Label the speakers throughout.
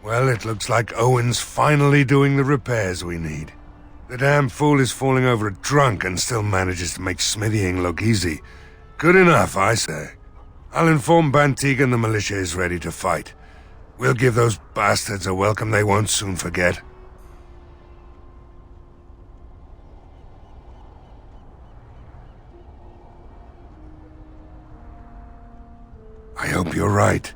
Speaker 1: Well, it looks like Owen's finally doing the repairs we need. The damn fool is falling over drunk and still manages to make smithying look easy. Good enough, I say. I'll inform Bantigan the militia is ready to fight. We'll give those bastards a welcome they won't soon forget. I hope you're right.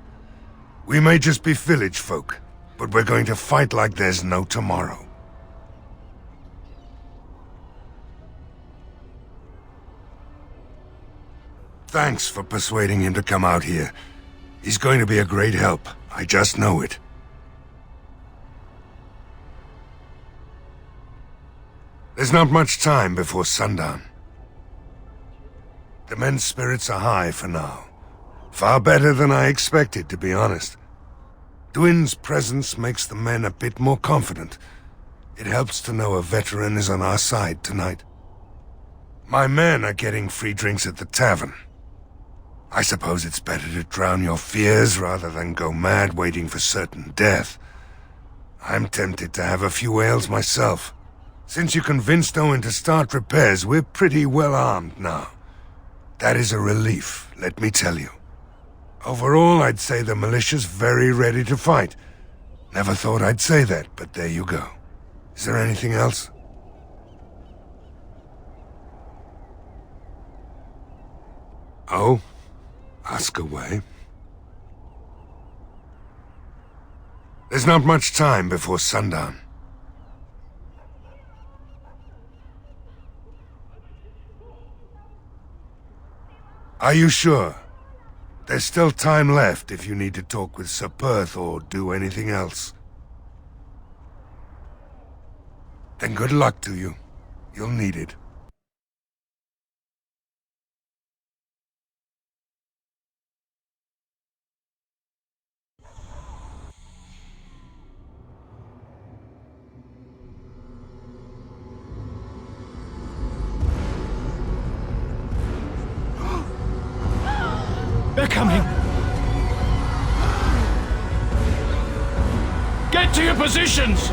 Speaker 1: We may just be village folk, but we're going to fight like there's no tomorrow. Thanks for persuading him to come out here. He's going to be a great help. I just know it. There's not much time before sundown. The men's spirits are high for now. Far better than I expected, to be honest. Dwin's presence makes the men a bit more confident. It helps to know a veteran is on our side tonight. My men are getting free drinks at the tavern. I suppose it's better to drown your fears rather than go mad waiting for certain death. I'm tempted to have a few ales myself. Since you convinced Owen to start repairs, we're pretty well armed now. That is a relief, let me tell you. Overall, I'd say the militia's very ready to fight. Never thought I'd say that, but there you go. Is there anything else? Oh? Ask away. There's not much time before sundown. Are you sure? There's still time left if you need to talk with Sir Perth or do anything else. Then good luck to you. You'll need it.
Speaker 2: They're coming! Get to your positions!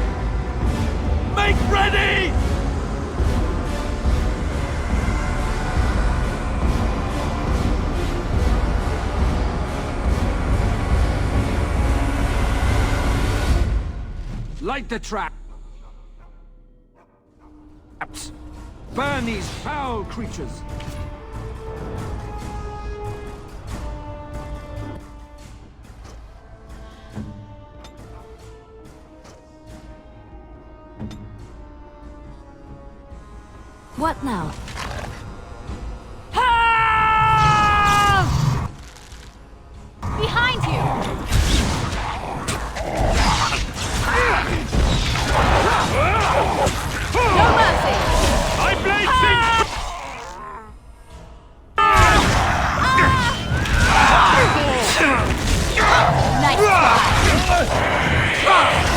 Speaker 2: Make ready! Light the traps! Burn these foul creatures!
Speaker 3: What now?
Speaker 4: Help! Behind you! No mercy!
Speaker 2: I blade thee!
Speaker 4: Nice try!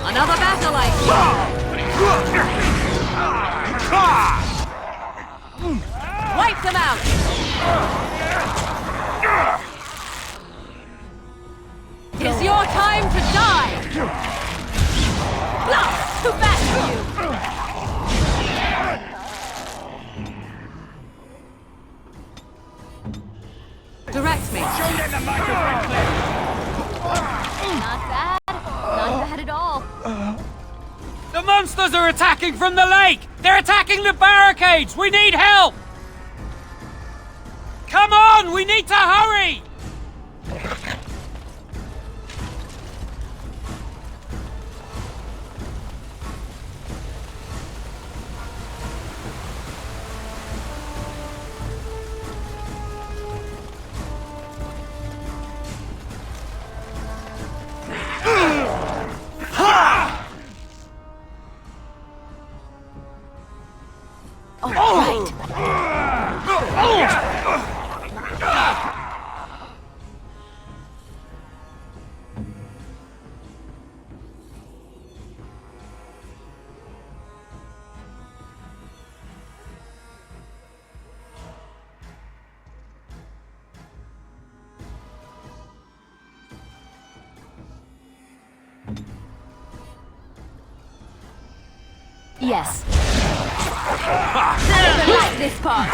Speaker 4: Another battle like wipe them out! It's your time to die! Blast! Too fast for you! Direct me.
Speaker 2: Show them the might of Red Cliff!
Speaker 4: Not bad. Not bad at all.
Speaker 2: The monsters are attacking from the lake! They're attacking the barricades! We need help! Come on! We need to hurry!
Speaker 4: Yes. Never like this part.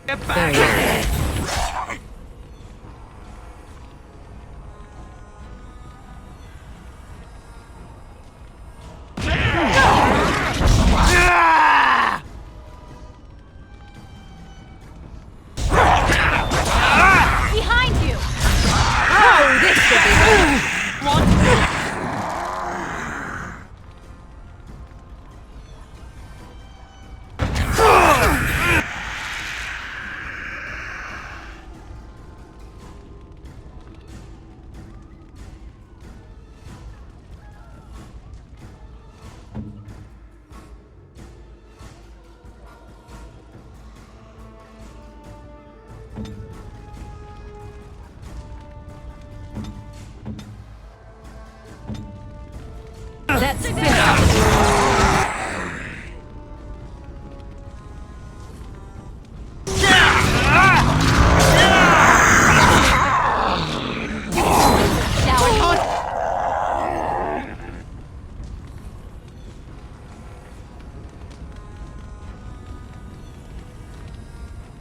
Speaker 2: Get
Speaker 3: Very
Speaker 2: back!
Speaker 3: well.
Speaker 4: Behind you!
Speaker 3: Oh, this should be good.
Speaker 4: Want
Speaker 3: Let's finish.
Speaker 4: shall we?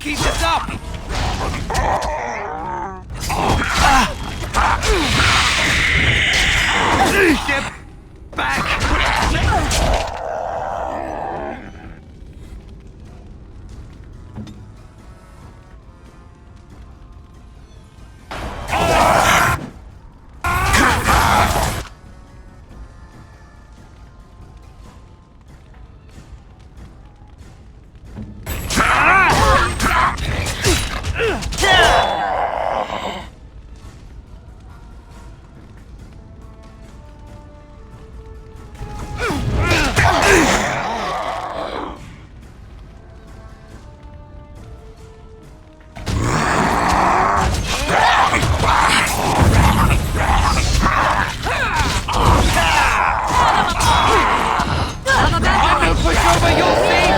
Speaker 2: Keep this up! Get back! Push over your feet!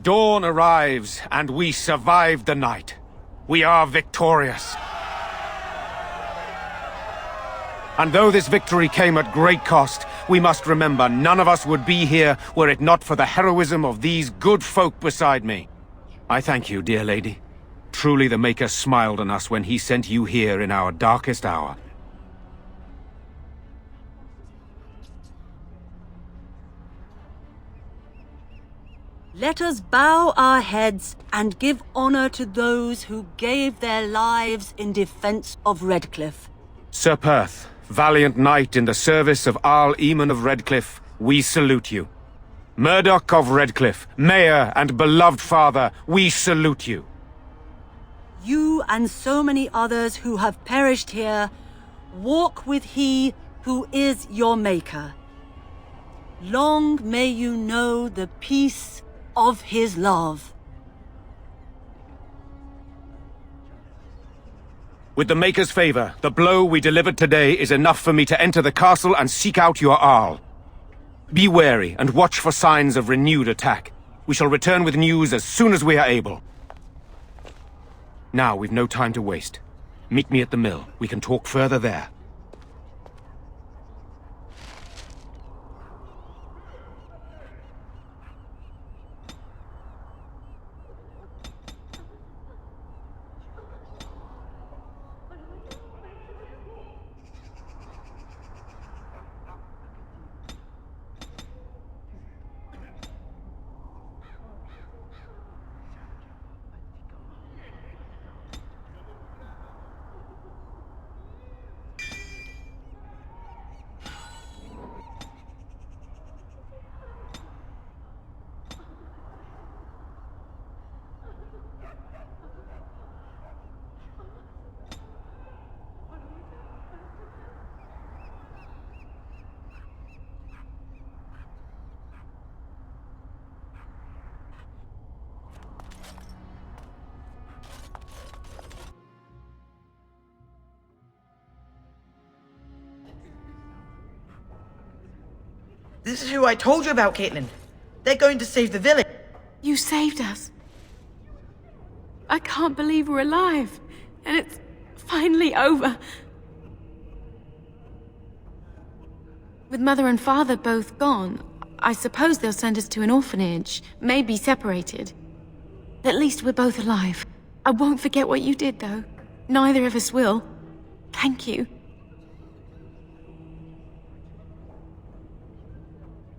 Speaker 5: Dawn arrives, and we survive the night. We are victorious. And though this victory came at great cost, we must remember none of us would be here were it not for the heroism of these good folk beside me. I thank you, dear lady. Truly the Maker smiled on us when he sent you here in our darkest hour.
Speaker 6: Let us bow our heads and give honor to those who gave their lives in defense of Redcliffe.
Speaker 5: Sir Perth, valiant knight in the service of Arl Eamon of Redcliffe, we salute you. Murdoch of Redcliffe, mayor and beloved father, we salute you.
Speaker 6: You and so many others who have perished here, walk with he who is your maker. Long may you know the peace of his love.
Speaker 5: With the Maker's favor, the blow we delivered today is enough for me to enter the castle and seek out your Arl. Be wary and watch for signs of renewed attack. We shall return with news as soon as we are able. Now we've no time to waste. Meet me at the mill. We can talk further there.
Speaker 7: This is who I told you about, Caitlin. They're going to save the village.
Speaker 8: You saved us. I can't believe we're alive. And it's finally over. With Mother and Father both gone, I suppose they'll send us to an orphanage, maybe separated. At least we're both alive. I won't forget what you did, though. Neither of us will. Thank you.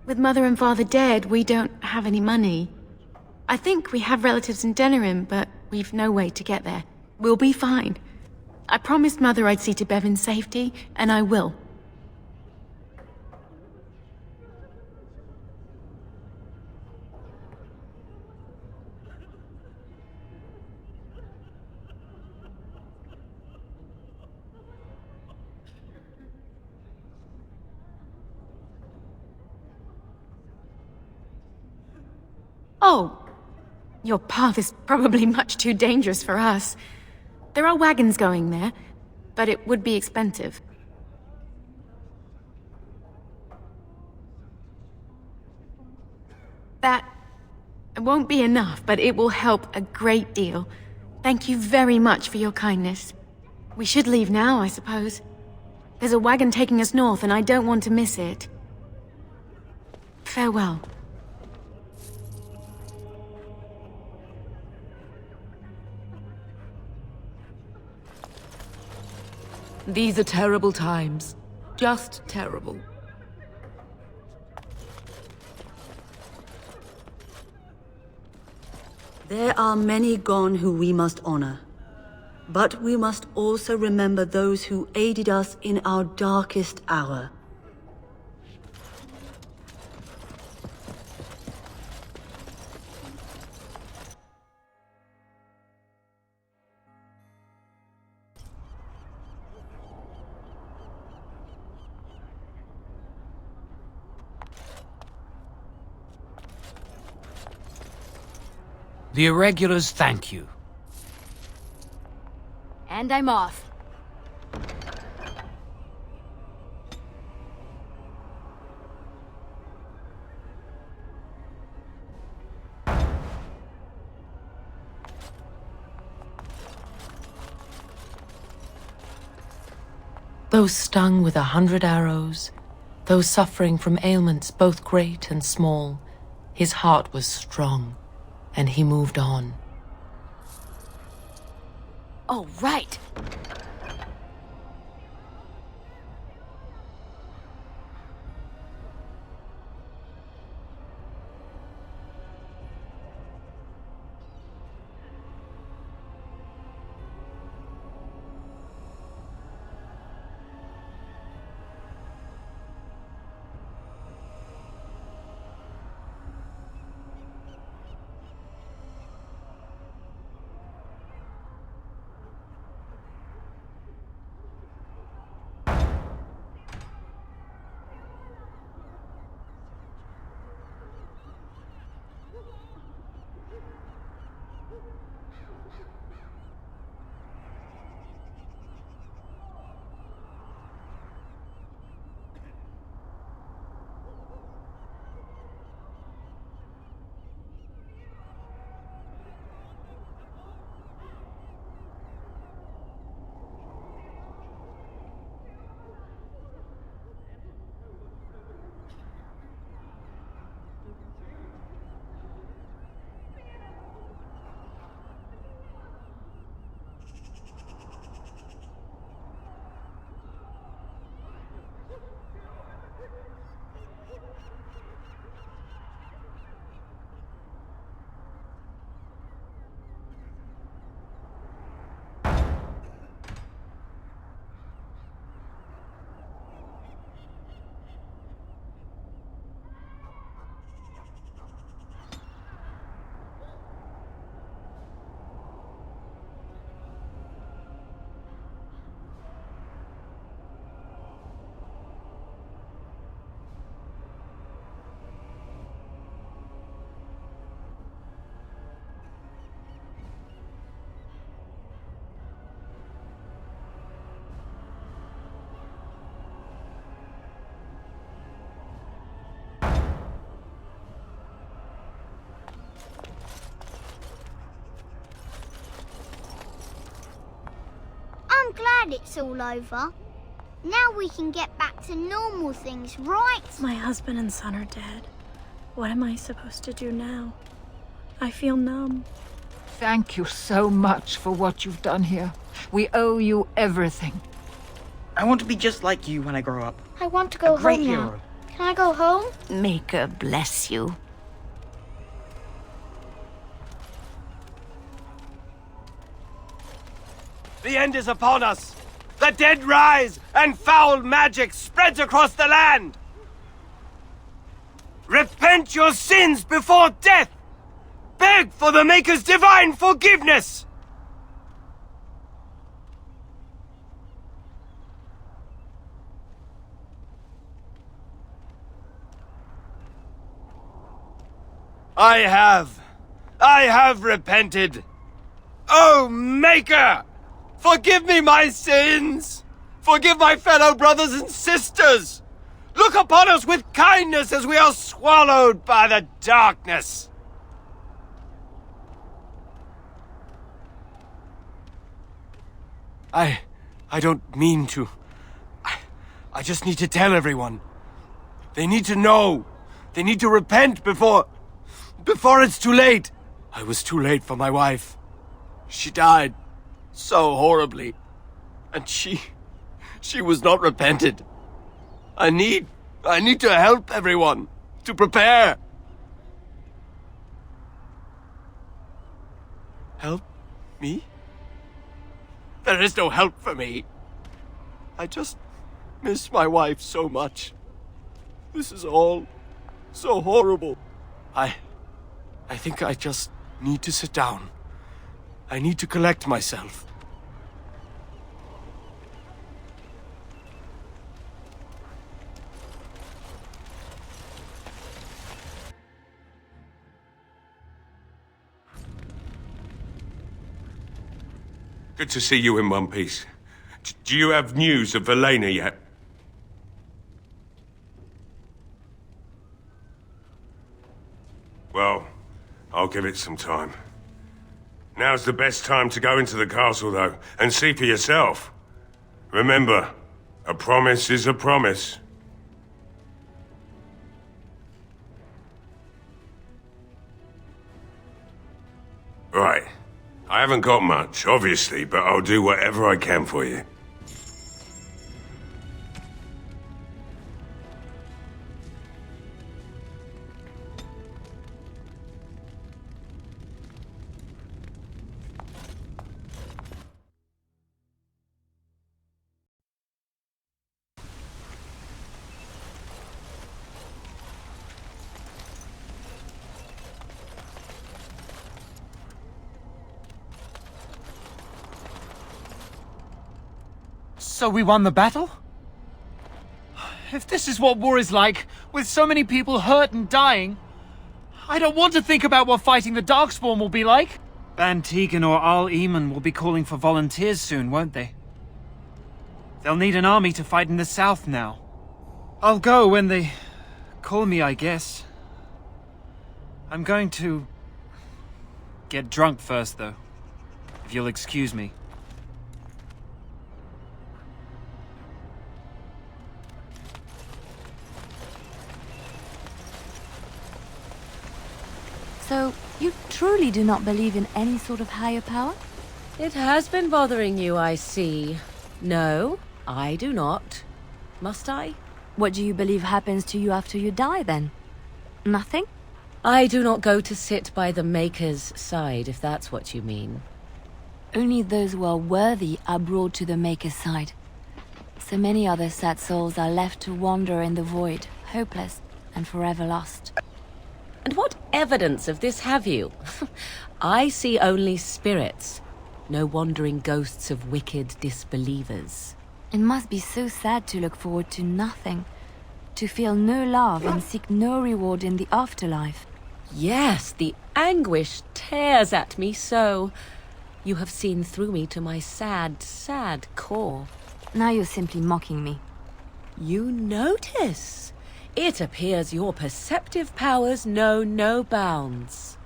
Speaker 8: With Mother and Father dead, we don't have any money. I think we have relatives in Denerim, but we've no way to get there. We'll be fine. I promised Mother I'd see to Bevan's safety, and I will. Oh, your path is probably much too dangerous for us. There are wagons going there, but it would be expensive. That won't be enough, but it will help a great deal. Thank you very much for your kindness. We should leave now, I suppose. There's a wagon taking us north, and I don't want to miss it. Farewell.
Speaker 3: These are terrible times. Just terrible.
Speaker 6: There are many gone who we must honor. But we must also remember those who aided us in our darkest hour.
Speaker 2: The Irregulars thank you.
Speaker 4: And I'm off.
Speaker 3: Those stung with 100 arrows, those suffering from ailments both great and small, his heart was strong, and he moved on.
Speaker 4: Oh, right. glad it's all over. Now we can get back to normal things, right?
Speaker 7: My husband and son are dead. What am I supposed to do now? I feel numb.
Speaker 9: Thank you so much for what you've done here. We owe you everything.
Speaker 10: I want to be just like you when I grow up.
Speaker 4: I want to go
Speaker 10: A great
Speaker 4: home now.
Speaker 10: hero.
Speaker 4: Can I go home?
Speaker 11: Maker bless you.
Speaker 12: The end is upon us! The dead rise, and foul magic spreads across the land! Repent your sins before death! Beg for the Maker's divine forgiveness! I have repented. Oh, Maker! Forgive me my sins! Forgive my fellow brothers and sisters! Look upon us with kindness as we are swallowed by the darkness! I don't mean to. I just need to tell everyone. They need to know. They need to repent before it's too late. I was too late for my wife. She died so horribly. And she was not repented. I need to help everyone, to prepare. Help me? There is no help for me. I just miss my wife so much. This is all so horrible. I think I just need to sit down. I need to collect myself.
Speaker 1: Good to see you in one piece. Do you have news of Elena yet? Well, I'll give it some time. Now's the best time to go into the castle, though, and see for yourself. Remember, a promise is a promise. Right. I haven't got much, obviously, but I'll do whatever I can for you.
Speaker 2: So we won the battle? If this is what war is like, with so many people hurt and dying, I don't want to think about what fighting the Darkspawn will be like. Ban Tegan or Al Eamon will be calling for volunteers soon, won't they? They'll need an army to fight in the south now. I'll go when they call me, I guess. I'm going to get drunk first, though, if you'll excuse me.
Speaker 11: So, you truly do not believe in any sort of higher power?
Speaker 13: It has been bothering you, I see. No, I do not. Must I?
Speaker 11: What do you believe happens to you after you die, then? Nothing?
Speaker 13: I do not go to sit by the Maker's side, if that's what you mean.
Speaker 11: Only those who are worthy are brought to the Maker's side. So many other sad souls are left to wander in the void, hopeless and forever lost.
Speaker 13: And what evidence of this have you? I see only spirits, no wandering ghosts of wicked disbelievers.
Speaker 11: It must be so sad to look forward to nothing, to feel no love and seek no reward in the afterlife.
Speaker 13: Yes, the anguish tears at me so. You have seen through me to my sad, sad core.
Speaker 11: Now you're simply mocking me.
Speaker 13: You notice? It appears your perceptive powers know no bounds.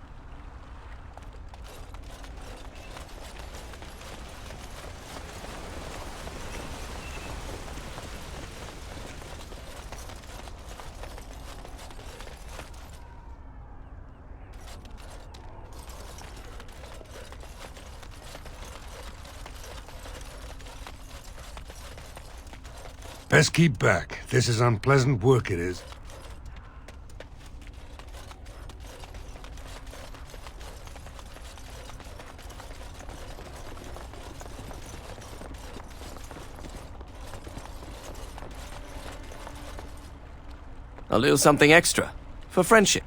Speaker 1: Best keep back. This is unpleasant work, it is.
Speaker 12: A little something extra. For friendship.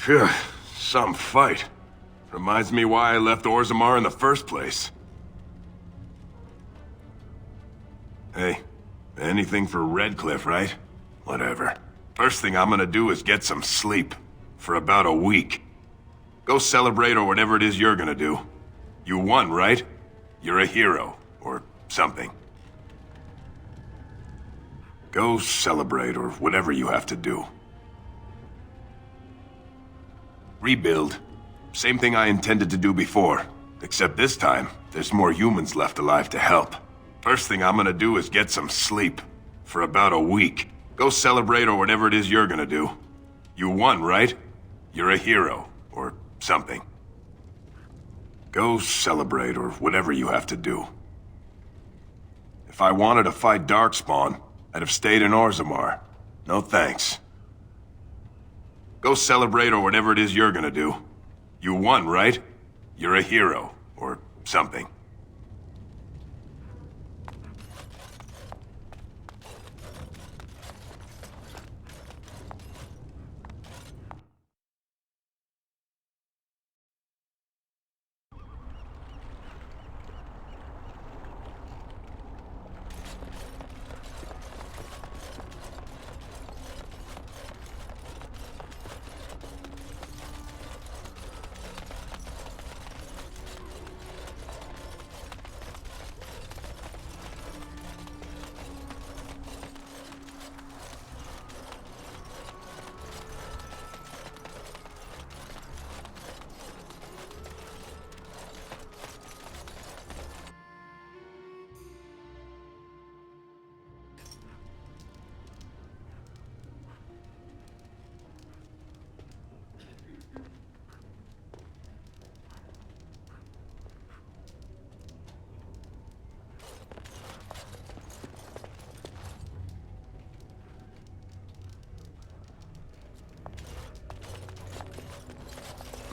Speaker 14: Phew, some fight. Reminds me why I left Orzammar in the first place. Hey, anything for Redcliffe, right? Whatever. First thing I'm gonna do is get some sleep. For about a week. Go celebrate or whatever it is you're gonna do. You won, right? You're a hero. Or something. Go celebrate or whatever you have to do. Rebuild. Same thing I intended to do before. Except this time, there's more humans left alive to help. First thing I'm gonna do is get some sleep. For about a week. Go celebrate or whatever it is you're gonna do. You won, right? You're a hero. Or something. Go celebrate or whatever you have to do. If I wanted to fight Darkspawn, I'd have stayed in Orzammar. No thanks. Go celebrate or whatever it is you're gonna do. You won, right? You're a hero. Or something.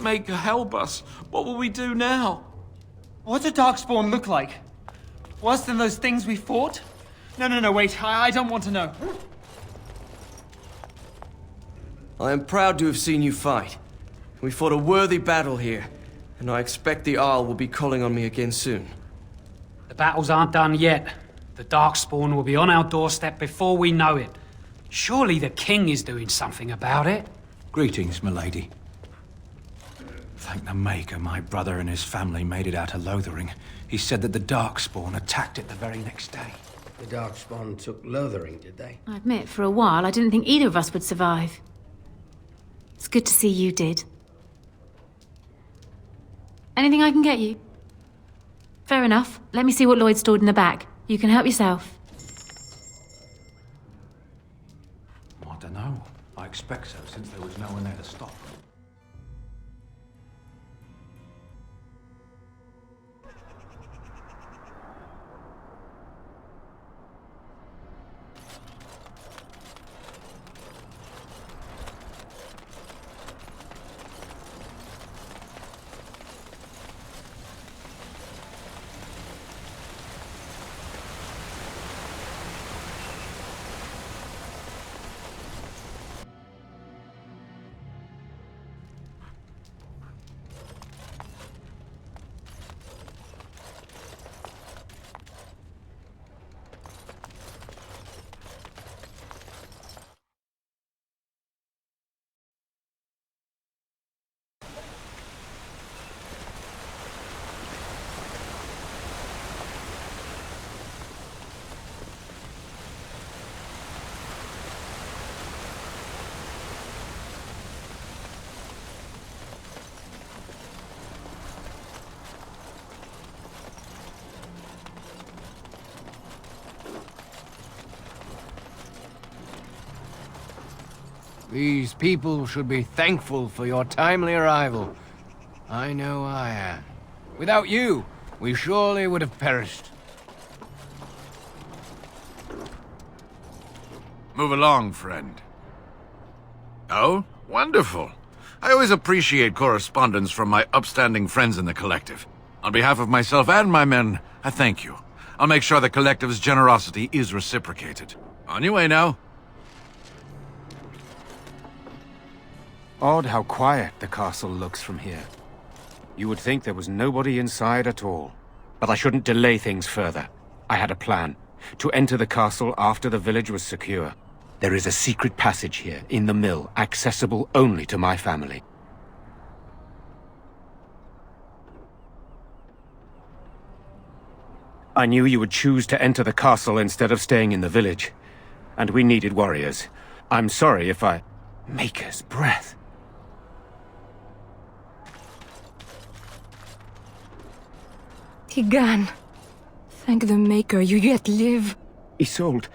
Speaker 2: Maker, help us. What will we do now? What do Darkspawn look like? Worse than those things we fought? No, wait. I don't want to know.
Speaker 12: I am proud to have seen you fight. We fought a worthy battle here, and I expect the Isle will be calling on me again soon.
Speaker 15: The battles aren't done yet. The Darkspawn will be on our doorstep before we know it. Surely the King is doing something about it.
Speaker 16: Greetings, milady. Thank the Maker, my brother and his family made it out of Lothering. He said that the Darkspawn attacked it the very next day.
Speaker 17: The Darkspawn took Lothering, did they?
Speaker 8: I admit, for a while, I didn't think either of us would survive. It's good to see you did. Anything I can get you? Fair enough. Let me see what Lloyd stored in the back. You can help yourself.
Speaker 16: I don't know. I expect so, since there was no one there to stop them.
Speaker 18: These people should be thankful for your timely arrival. I know I am. Without you, we surely would have perished.
Speaker 19: Move along, friend. Oh, wonderful. I always appreciate correspondence from my upstanding friends in the Collective. On behalf of myself and my men, I thank you. I'll make sure the Collective's generosity is reciprocated. On your way now.
Speaker 5: Odd how quiet the castle looks from here. You would think there was nobody inside at all. But I shouldn't delay things further. I had a plan. To enter the castle after the village was secure. There is a secret passage here, in the mill, accessible only to my family. I knew you would choose to enter the castle instead of staying in the village. And we needed warriors. I'm sorry if I... Maker's breath.
Speaker 20: Tigan, thank the Maker you yet live.
Speaker 5: Isolde,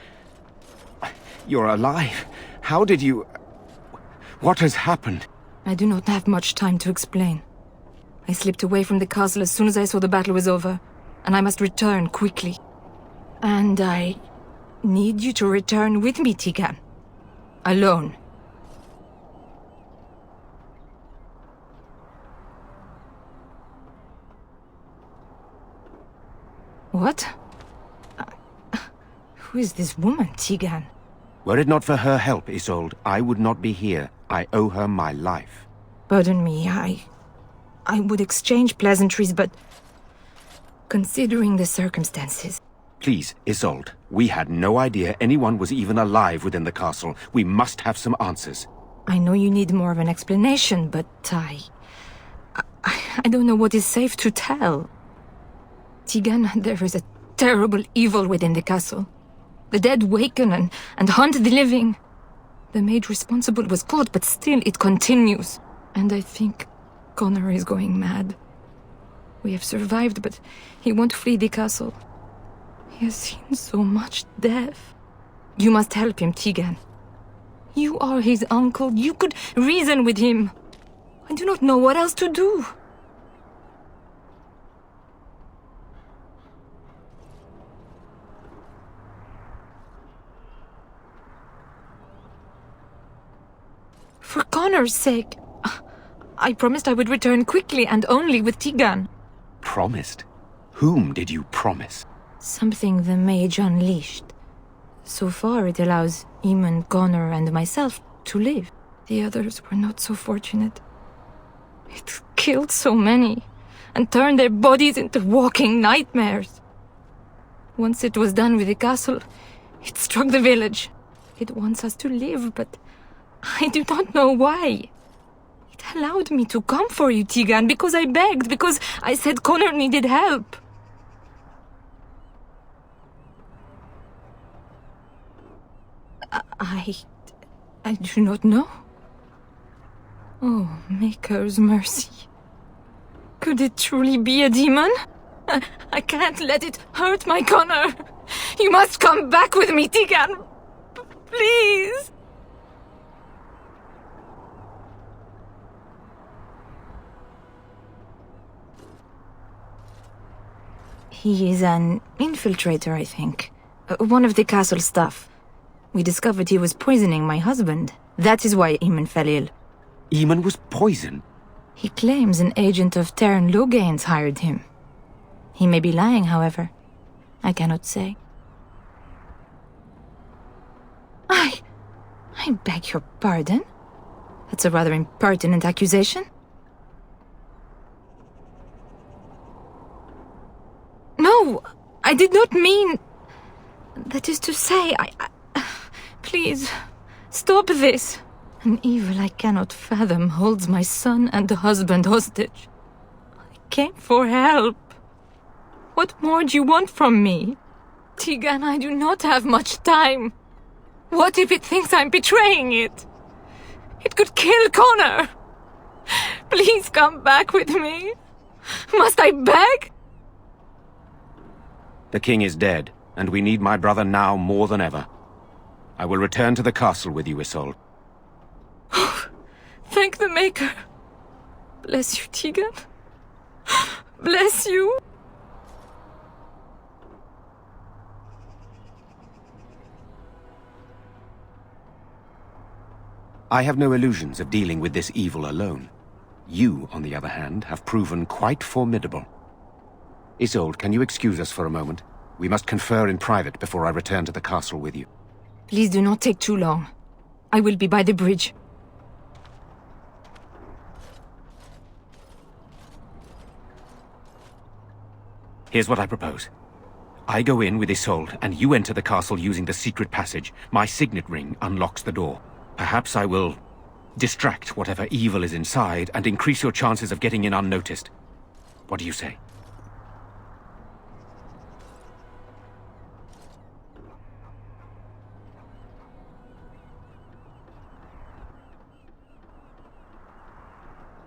Speaker 5: you're alive. How did you... What has happened?
Speaker 20: I do not have much time to explain. I slipped away from the castle as soon as I saw the battle was over, and I must return quickly. And I need you to return with me, Tigan. Alone. What? Who is this woman, Tigan?
Speaker 5: Were it not for her help, Isolde, I would not be here. I owe her my life.
Speaker 20: Pardon me, I would exchange pleasantries, but... considering the circumstances...
Speaker 5: Please, Isolde, we had no idea anyone was even alive within the castle. We must have some answers.
Speaker 20: I know you need more of an explanation, but I don't know what is safe to tell. Tigan, there is a terrible evil within the castle. The dead waken and hunt the living. The maid responsible was caught, but still it continues. And I think Connor is going mad. We have survived, but he won't flee the castle. He has seen so much death. You must help him, Tigan. You are his uncle. You could reason with him. I do not know what else to do. For Connor's sake, I promised I would return quickly and only with Tigan.
Speaker 5: Promised? Whom did you promise?
Speaker 20: Something the mage unleashed. So far it allows Eamon, Connor and myself to live. The others were not so fortunate. It killed so many and turned their bodies into walking nightmares. Once it was done with the castle, it struck the village. It wants us to live, but I do not know why. It allowed me to come for you, Tegan, because I begged, because I said Connor needed help. I do not know. Oh, Maker's mercy. Could it truly be a demon? I can't let it hurt my Connor. You must come back with me, Tegan. Please. He is an infiltrator, I think. One of the castle staff. We discovered he was poisoning my husband. That is why Eamon fell ill.
Speaker 5: Eamon was poisoned?
Speaker 20: He claims an agent of Terran Logain's hired him. He may be lying, however. I cannot say. I beg your pardon? That's a rather impertinent accusation. No, I did not mean... That is to say, Please, stop this. An evil I cannot fathom holds my son and the husband hostage. I came for help. What more do you want from me? Tegan, I do not have much time. What if it thinks I'm betraying it? It could kill Connor. Please come back with me. Must I beg?
Speaker 5: The king is dead, and we need my brother now more than ever. I will return to the castle with you, Isolde.
Speaker 20: Thank the Maker. Bless you, Tegan. Bless you.
Speaker 5: I have no illusions of dealing with this evil alone. You, on the other hand, have proven quite formidable. Isolde, can you excuse us for a moment? We must confer in private before I return to the castle with you.
Speaker 20: Please do not take too long. I will be by the bridge.
Speaker 5: Here's what I propose. I go in with Isolde, and you enter the castle using the secret passage. My signet ring unlocks the door. Perhaps I will distract whatever evil is inside and increase your chances of getting in unnoticed. What do you say?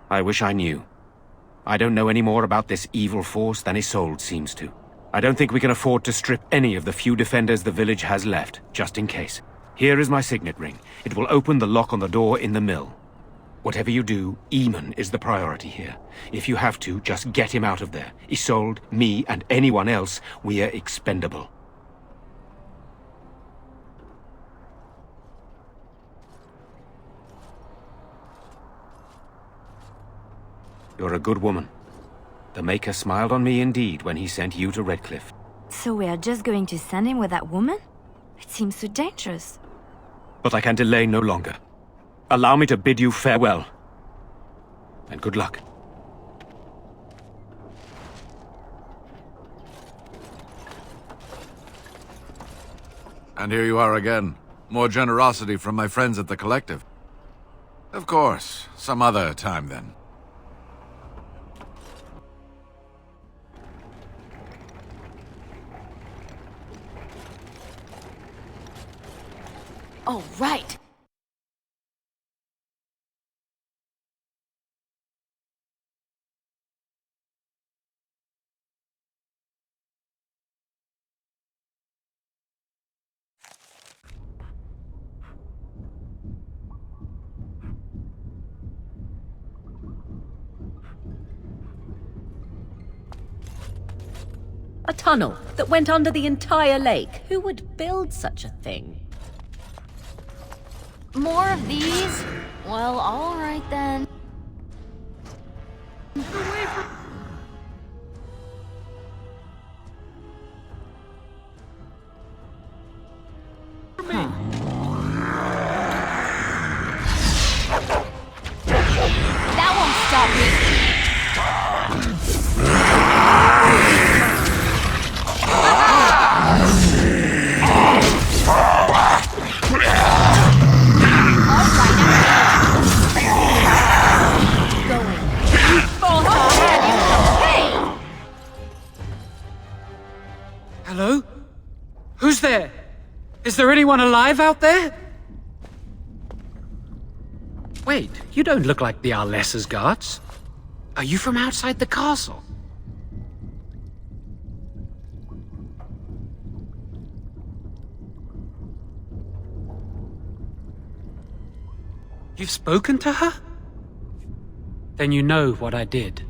Speaker 5: I wish I knew. I don't know any more about this evil force than Isolde seems to. I don't think we can afford to strip any of the few defenders the village has left, just in case. Here is my signet ring. It will open the lock on the door in the mill. Whatever you do, Eamon is the priority here. If you have to, just get him out of there. Isolde, me, and anyone else, we are expendable. You're a good woman. The Maker smiled on me indeed when he sent you to Redcliffe.
Speaker 11: So we are just going to send him with that woman? It seems so dangerous.
Speaker 5: But I can delay no longer. Allow me to bid you farewell. And good luck.
Speaker 19: And here you are again. More generosity from my friends at the Collective. Of course, some other time then.
Speaker 11: Oh, right.
Speaker 13: A tunnel that went under the entire lake. Who would build such a thing?
Speaker 11: More of these? Well, all right then. That won't stop me.
Speaker 15: Is there anyone alive out there? Wait, you don't look like the Arlessa's guards. Are you from outside the castle? You've spoken to her? Then you know what I did.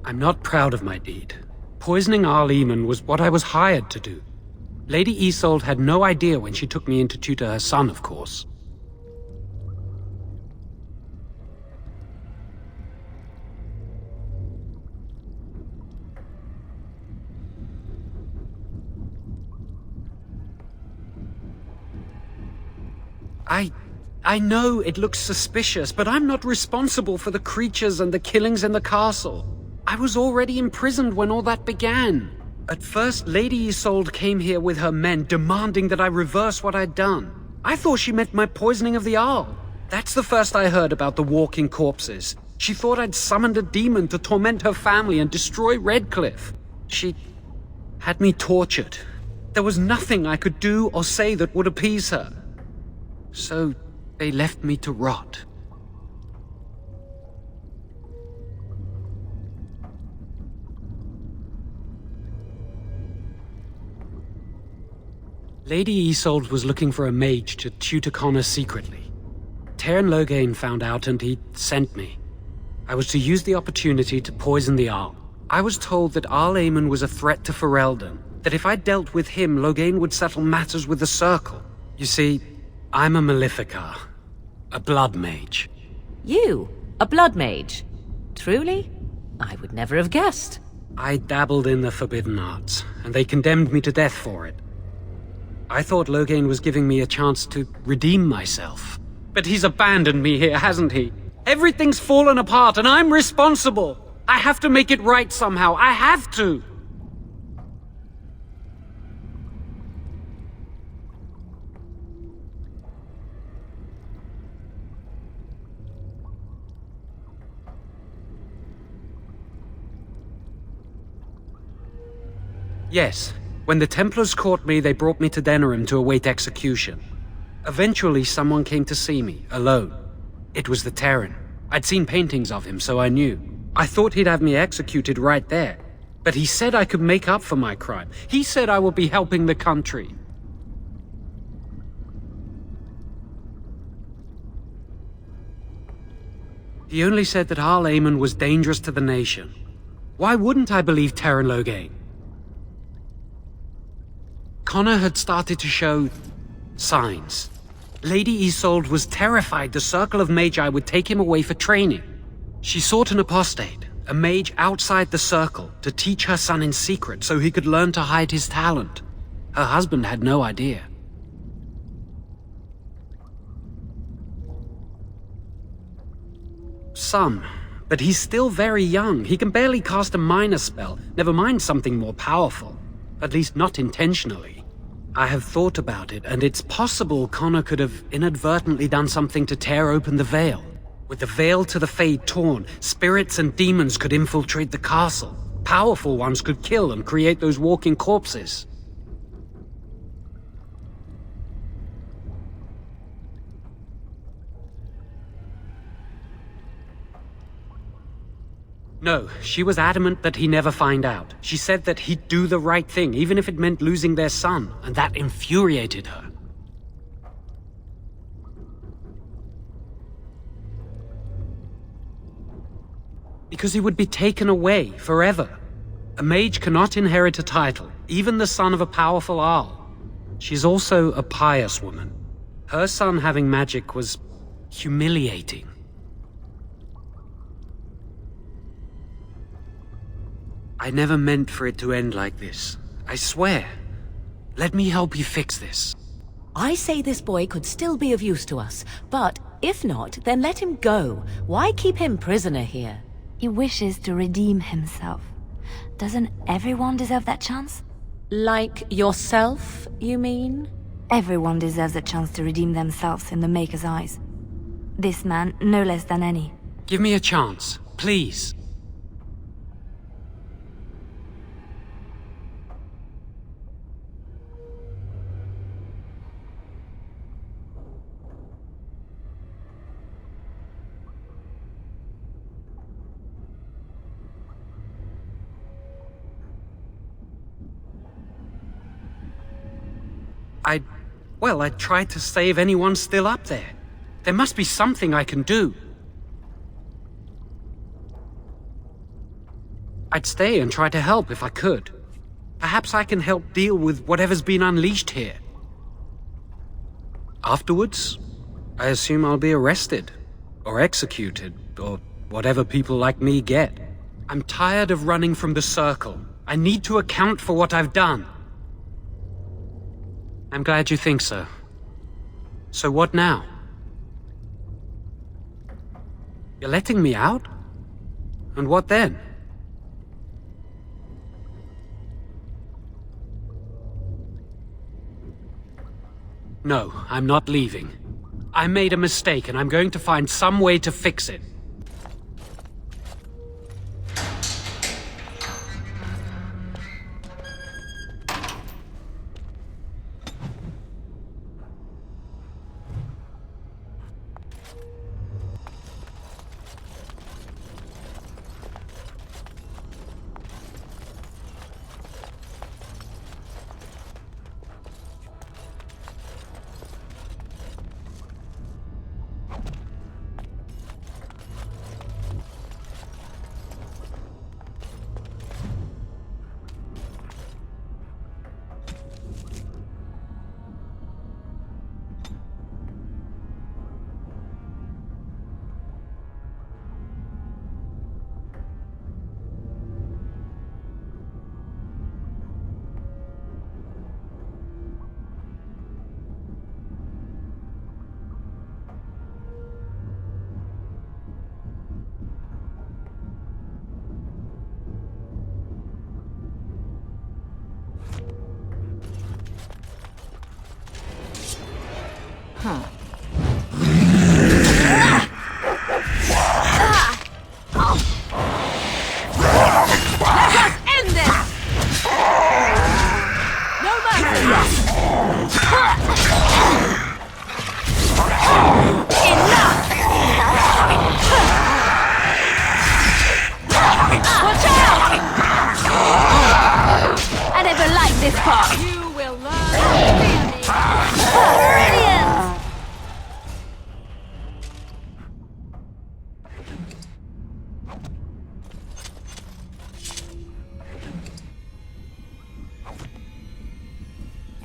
Speaker 15: I'm not proud of my deed. Poisoning Arl Eamon was what I was hired to do. Lady Isolde had no idea when she took me in to tutor her son, of course. I know it looks suspicious, but I'm not responsible for the creatures and the killings in the castle. I was already imprisoned when all that began. At first, Lady Isolde came here with her men, demanding that I reverse what I'd done. I thought she meant my poisoning of the Arl. That's the first I heard about the walking corpses. She thought I'd summoned a demon to torment her family and destroy Redcliffe. She had me tortured. There was nothing I could do or say that would appease her. So they left me to rot. Lady Isolde was looking for a mage to tutor Connor secretly. Teyrn Loghain found out and he sent me. I was to use the opportunity to poison the Arl. I was told that Arl Eamon was a threat to Ferelden, that if I dealt with him, Loghain would settle matters with the Circle. You see, I'm a Maleficar, a blood mage.
Speaker 13: You? A blood mage? Truly? I would never have guessed.
Speaker 15: I dabbled in the forbidden arts, and they condemned me to death for it. I thought Loghain was giving me a chance to redeem myself. But he's abandoned me here, hasn't he? Everything's fallen apart, and I'm responsible! I have to make it right somehow, I have to! Yes. When the Templars caught me, they brought me to Denerim to await execution. Eventually, someone came to see me, alone. It was the Terran. I'd seen paintings of him, so I knew. I thought he'd have me executed right there. But he said I could make up for my crime. He said I would be helping the country. He only said that Arl Eamon was dangerous to the nation. Why wouldn't I believe Teyrn Loghain? Connor had started to show signs. Lady Isolde was terrified the Circle of Magi would take him away for training. She sought an apostate, a mage outside the Circle, to teach her son in secret so he could learn to hide his talent. Her husband had no idea. Some, but he's still very young. He can barely cast a minor spell, never mind something more powerful. At least not intentionally. I have thought about it, and it's possible Connor could have inadvertently done something to tear open the veil. With the veil to the Fade torn, spirits and demons could infiltrate the castle. Powerful ones could kill and create those walking corpses. No, she was adamant that he never find out. She said that he'd do the right thing, even if it meant losing their son, and that infuriated her. Because he would be taken away forever. A mage cannot inherit a title, even the son of a powerful Arl. She's also a pious woman. Her son having magic was humiliating. I never meant for it to end like this. I swear. Let me help you fix this.
Speaker 13: I say this boy could still be of use to us, but if not, then let him go. Why keep him prisoner here?
Speaker 11: He wishes to redeem himself. Doesn't everyone deserve that chance?
Speaker 13: Like yourself, you mean?
Speaker 11: Everyone deserves a chance to redeem themselves in the Maker's eyes. This man, no less than any.
Speaker 15: Give me a chance, please. I'd try to save anyone still up there. There must be something I can do. I'd stay and try to help if I could. Perhaps I can help deal with whatever's been unleashed here. Afterwards, I assume I'll be arrested, or executed, or whatever people like me get. I'm tired of running from the circle. I need to account for what I've done. I'm glad you think so. So what now? You're letting me out? And what then? No, I'm not leaving. I made a mistake and I'm going to find some way to fix it.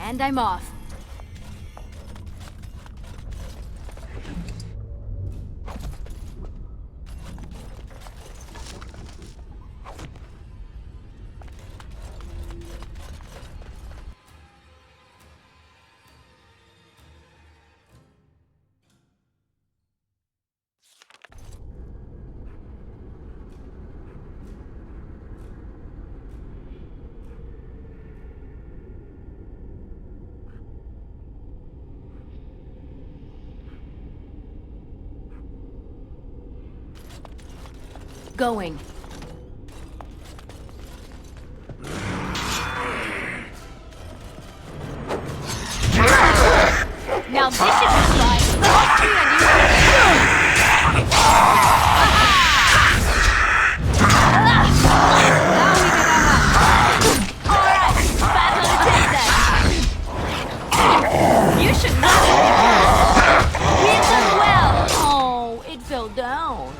Speaker 11: And I'm off. Going. Now this should be fun. You should not hit them well. Oh, it fell down.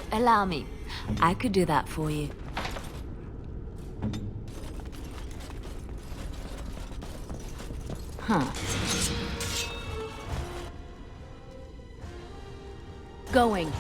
Speaker 11: Allow me. I could do that for you. Huh. Going.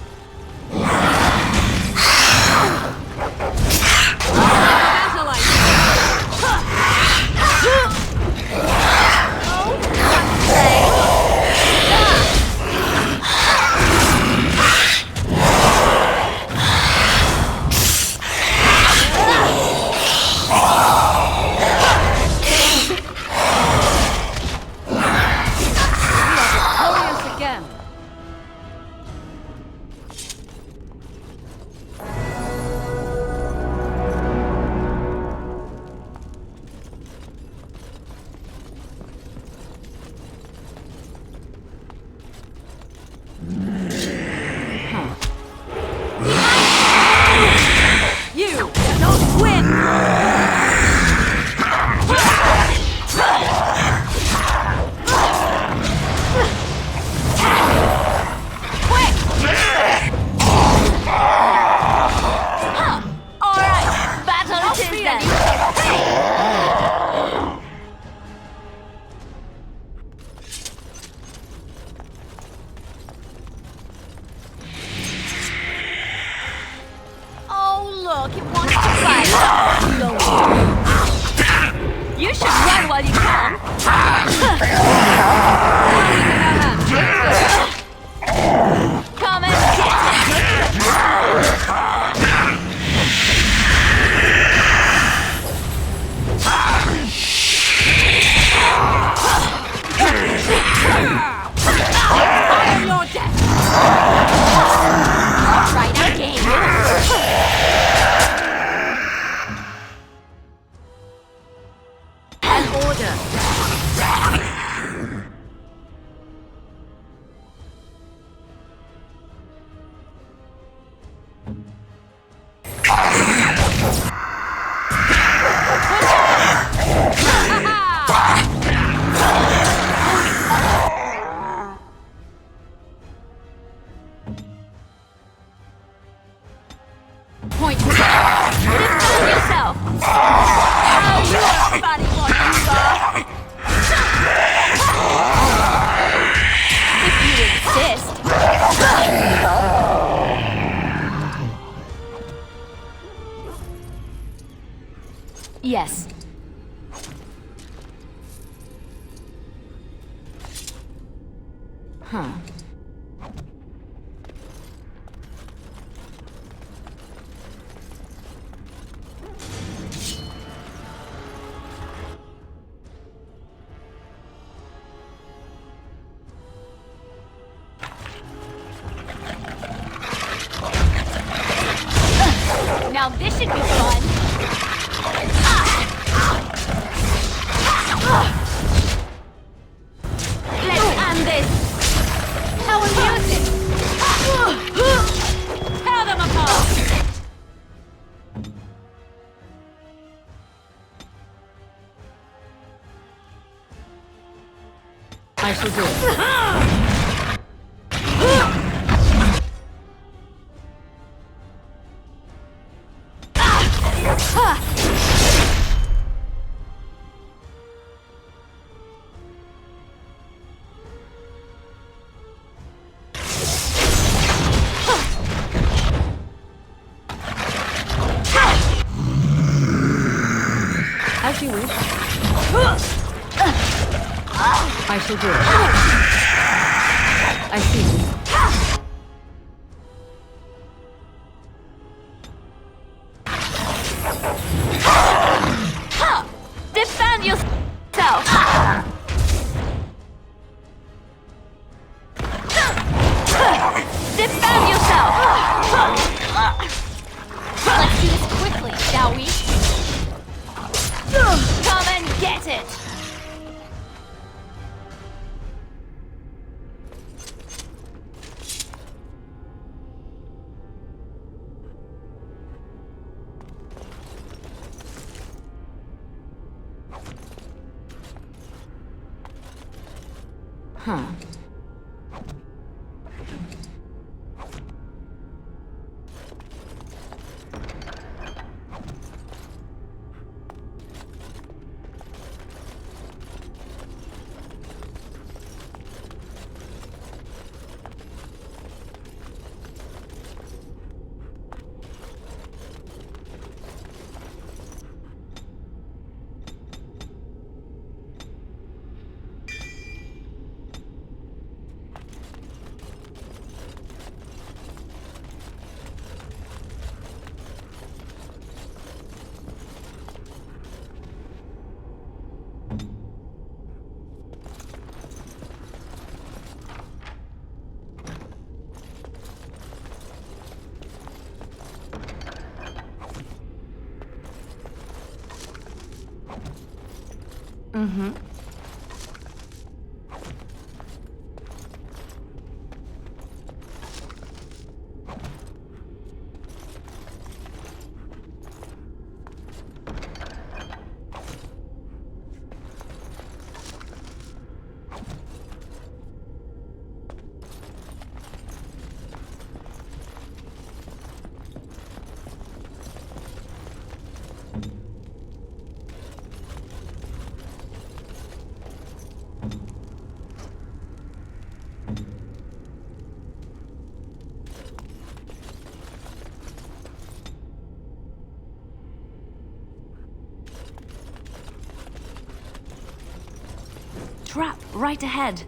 Speaker 11: Huh.
Speaker 21: Now this should be fun. Let's end this. How amusing! Tear them apart.
Speaker 13: I shall do it. As you wish. I shall do it. I see.
Speaker 21: Defend yourself. Defend yourself. Let's do this quickly, shall we? Come and get it.
Speaker 11: Huh. Mm-hmm.
Speaker 21: Trap right ahead.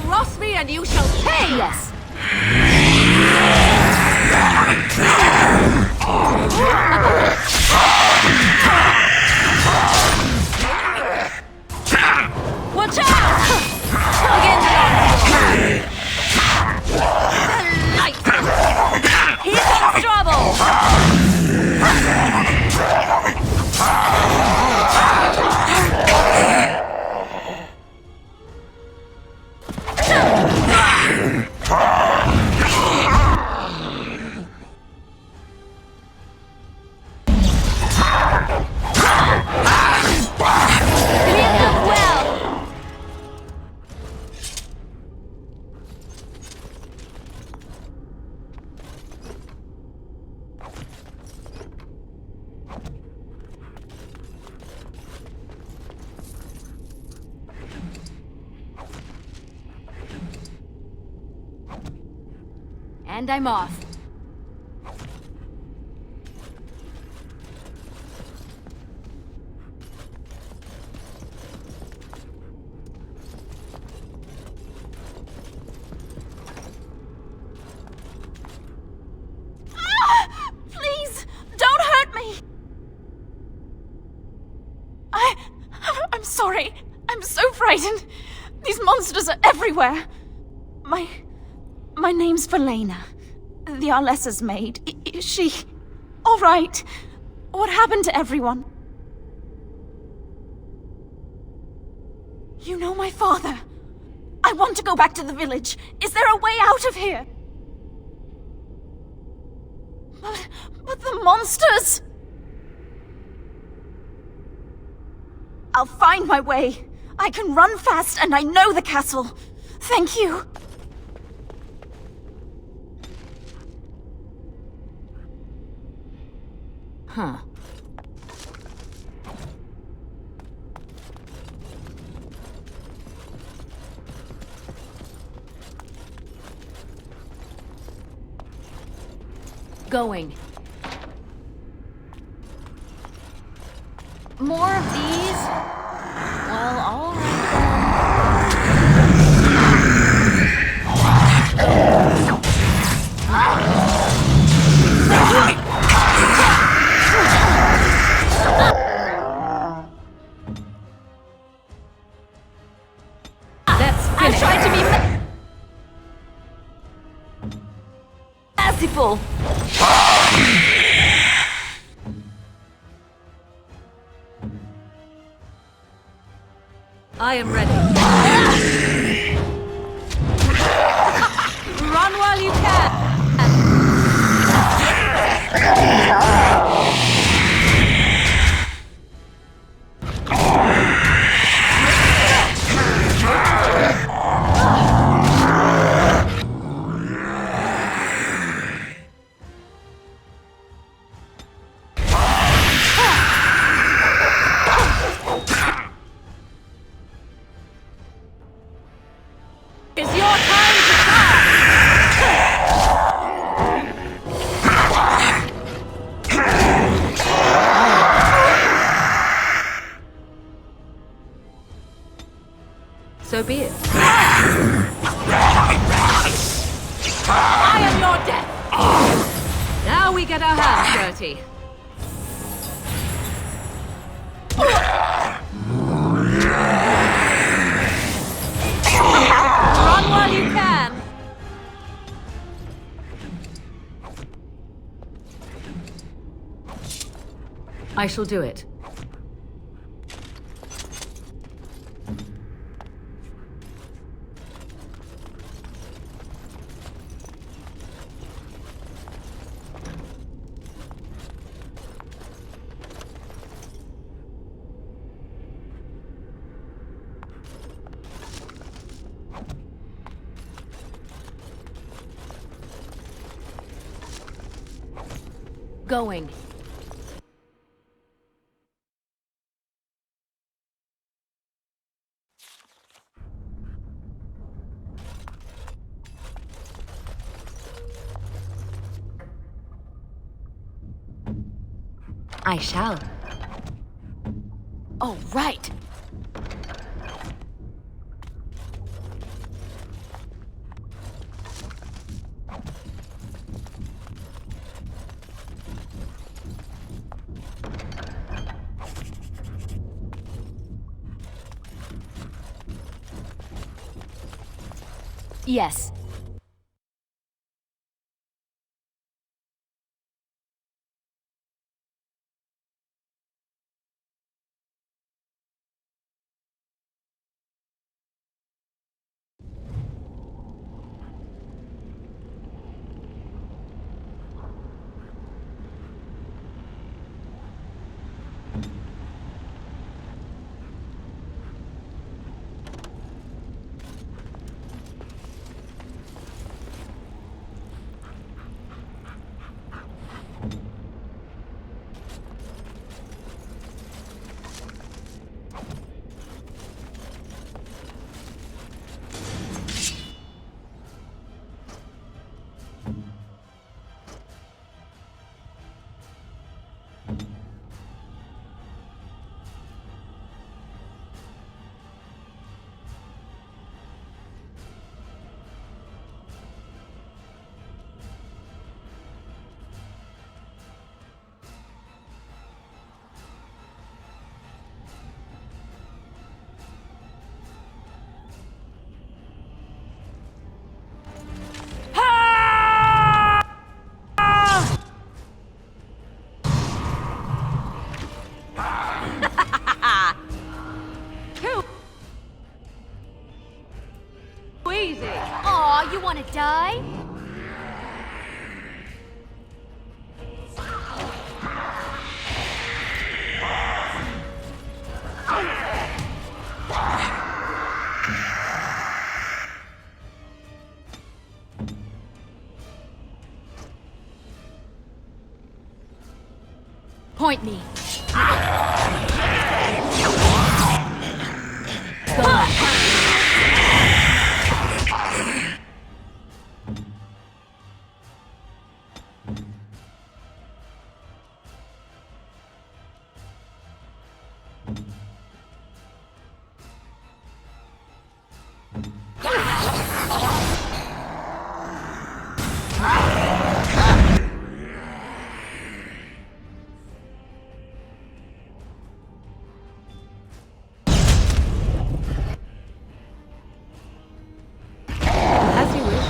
Speaker 21: Cross me and you shall pay! Yes. Watch out! Again, delightful! Here comes trouble!
Speaker 11: And I'm off.
Speaker 7: Please, don't hurt me! I'm sorry. I'm so frightened. These monsters are everywhere. My name's Verlena. The Arlessa's maid. Is she all right? What happened to everyone? You know my father. I want to go back to the village. Is there a way out of here? But the monsters! I'll find my way. I can run fast and I know the castle. Thank you.
Speaker 11: Huh. Going. More of these? Well, all right That's finished. I tried to be merciful. I am ready. Run while you can. It's your time to shine! So be it. I am your death! Now we get our hands dirty. Run while you can! I shall do it. Going. I shall. Oh, right. Yes.
Speaker 21: Now you want to die? Point me.
Speaker 3: As you wish.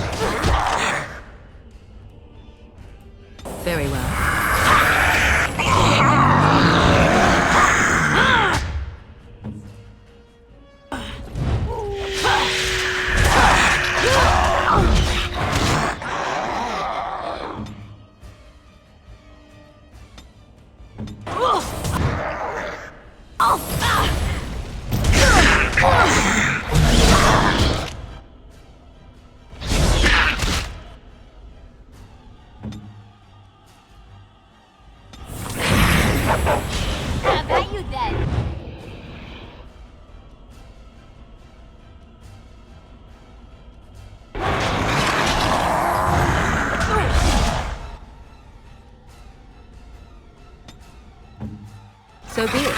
Speaker 3: Very well.
Speaker 21: How about you then?
Speaker 3: So be it.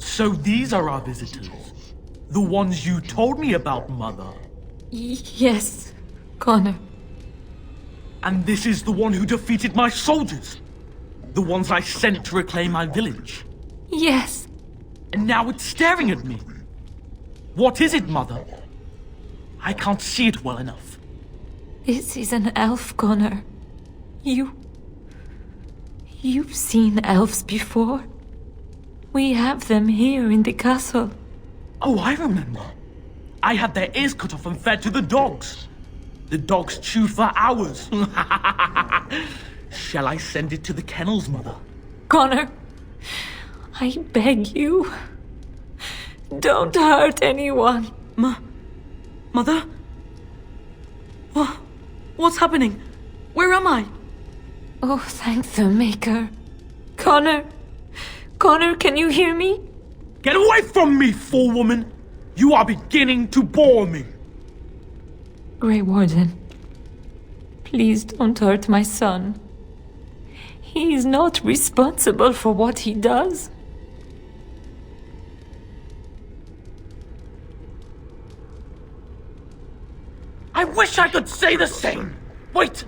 Speaker 6: So these are our visitors. The ones you told me about, Mother.
Speaker 20: Yes, Connor.
Speaker 6: And this is the one who defeated my soldiers. The ones I sent to reclaim my village.
Speaker 20: Yes.
Speaker 6: And now it's staring at me. What is it, Mother? I can't see it well enough.
Speaker 20: This is an elf, Connor. You've seen elves before. We have them here in the castle.
Speaker 6: Oh, I remember. I had their ears cut off and fed to the dogs. The dogs chewed for hours. Shall I send it to the kennels, Mother?
Speaker 20: Connor, I beg you. Don't hurt anyone.
Speaker 10: Mother? What's happening? Where am I?
Speaker 20: Oh, thank the Maker. Connor, can you hear me?
Speaker 6: Get away from me, fool woman! You are beginning to bore me.
Speaker 20: Grey Warden, please don't hurt my son. He's not responsible for what he does.
Speaker 6: I wish I could say the same. Wait.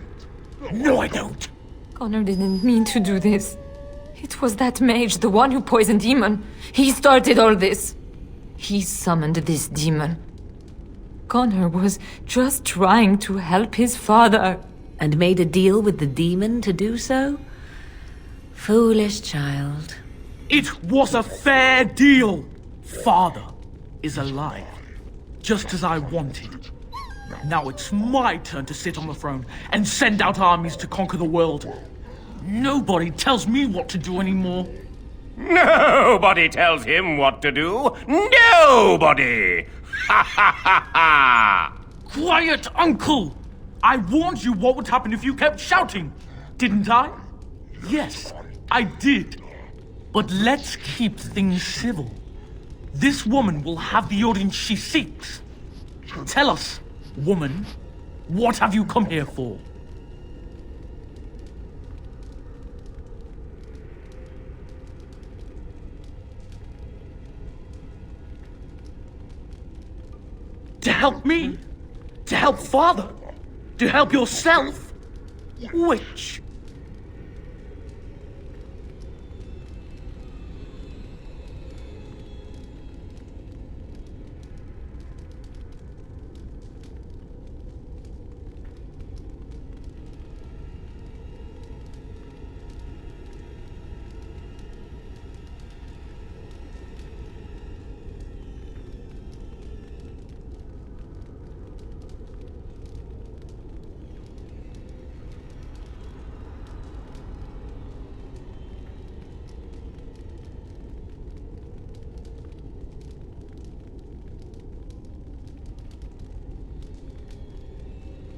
Speaker 6: No, I don't.
Speaker 20: Connor didn't mean to do this. It was that mage, the one who poisoned Demon. He started all this. He summoned this demon. Connor was just trying to help his father.
Speaker 13: And made a deal with the demon to do so? Foolish child.
Speaker 6: It was a fair deal. Father is alive, just as I wanted. Now it's my turn to sit on the throne and send out armies to conquer the world. Nobody tells me what to do anymore.
Speaker 5: Nobody tells him what to do. Nobody! Ha ha ha ha!
Speaker 6: Quiet, Uncle! I warned you what would happen if you kept shouting, didn't I? Yes, I did. But let's keep things civil. This woman will have the audience she seeks. Tell us, woman, what have you come here for? To help me? To help Father? To help yourself? Which?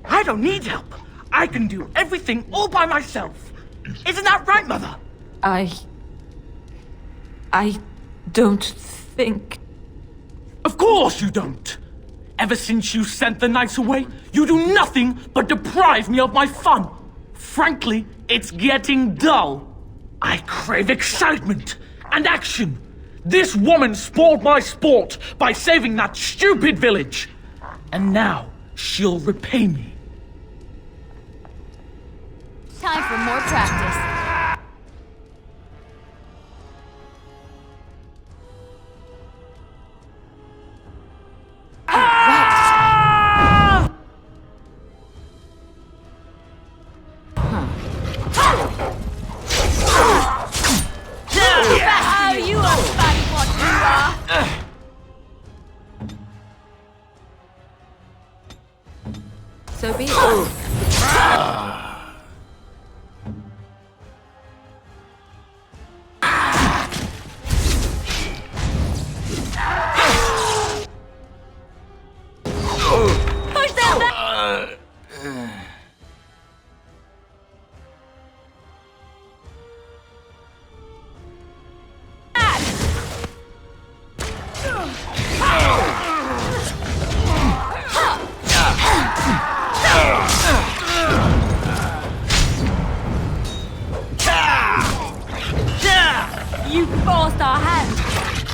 Speaker 6: I don't need help. I can do everything all by myself. Isn't that right, Mother?
Speaker 20: I don't think...
Speaker 6: Of course you don't. Ever since you sent the knights away, you do nothing but deprive me of my fun. Frankly, it's getting dull. I crave excitement and action. This woman spoiled my sport by saving that stupid village. And now she'll repay me.
Speaker 11: Time for more practice.
Speaker 21: Oh, you are funny what you are.
Speaker 3: So be it.
Speaker 21: Push them back. You forced our hand.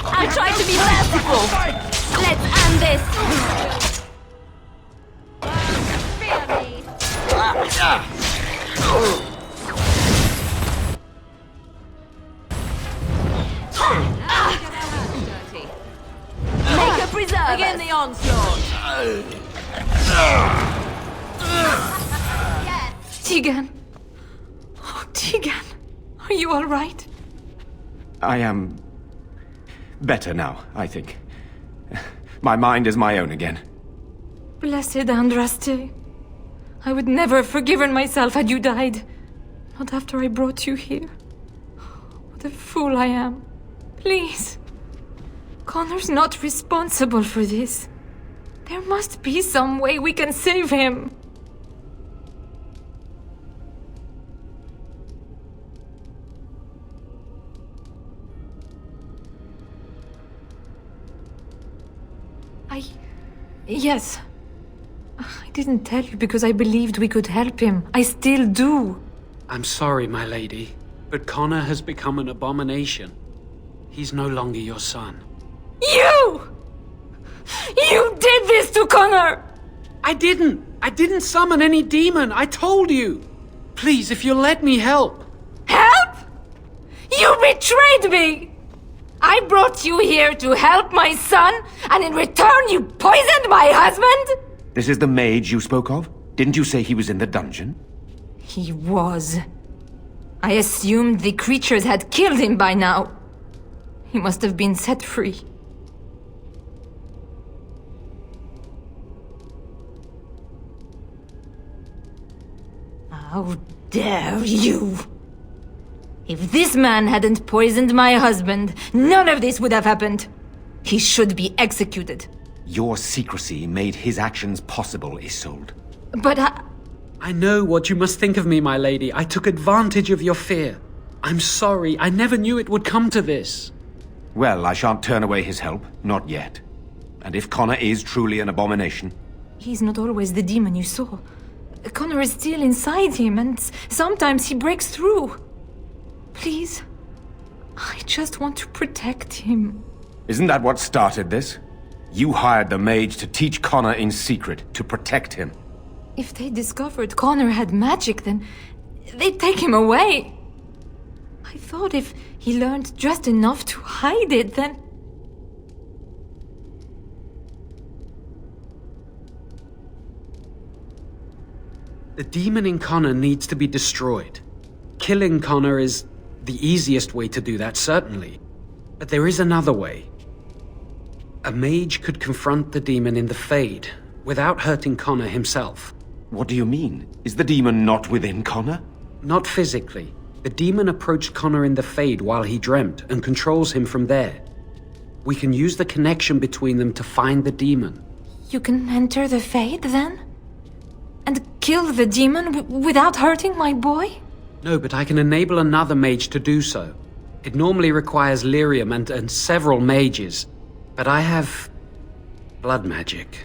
Speaker 21: I tried to be merciful. Let's end this. Make a preserve. Begin the onslaught.
Speaker 20: Tegan. Oh, Tegan. Are you all right?
Speaker 5: I am better now, I think. My mind is my own again.
Speaker 20: Blessed Andraste. I would never have forgiven myself had you died. Not after I brought you here. What a fool I am. Please. Connor's not responsible for this. There must be some way we can save him. Yes. I didn't tell you because I believed we could help him. I still do.
Speaker 15: I'm sorry, my lady. But Connor has become an abomination. He's no longer your son.
Speaker 20: You! You did this to Connor!
Speaker 15: I didn't! I didn't summon any demon! I told you! Please, if you'll let me help.
Speaker 20: Help? You betrayed me! I brought you here to help my son, and in return you poisoned my husband?
Speaker 5: This is the mage you spoke of? Didn't you say he was in the dungeon?
Speaker 20: He was. I assumed the creatures had killed him by now. He must have been set free. How dare you! If this man hadn't poisoned my husband, none of this would have happened. He should be executed.
Speaker 5: Your secrecy made his actions possible, Isolde.
Speaker 20: But
Speaker 15: I know what you must think of me, my lady. I took advantage of your fear. I'm sorry. I never knew it would come to this.
Speaker 5: Well, I shan't turn away his help. Not yet. And if Connor is truly an abomination...
Speaker 20: He's not always the demon you saw. Connor is still inside him, and sometimes he breaks through. Please, I just want to protect him.
Speaker 5: Isn't that what started this? You hired the mage to teach Connor in secret, to protect him.
Speaker 20: If they discovered Connor had magic, then they'd take him away. I thought if he learned just enough to hide it, then...
Speaker 15: The demon in Connor needs to be destroyed. Killing Connor is the easiest way to do that, certainly. But there is another way. A mage could confront the demon in the Fade, without hurting Connor himself.
Speaker 5: What do you mean? Is the demon not within Connor?
Speaker 15: Not physically. The demon approached Connor in the Fade while he dreamt, and controls him from there. We can use the connection between them to find the demon.
Speaker 20: You can enter the Fade, then? And kill the demon without hurting my boy?
Speaker 15: No, but I can enable another mage to do so. It normally requires lyrium and several mages. But I have... blood magic.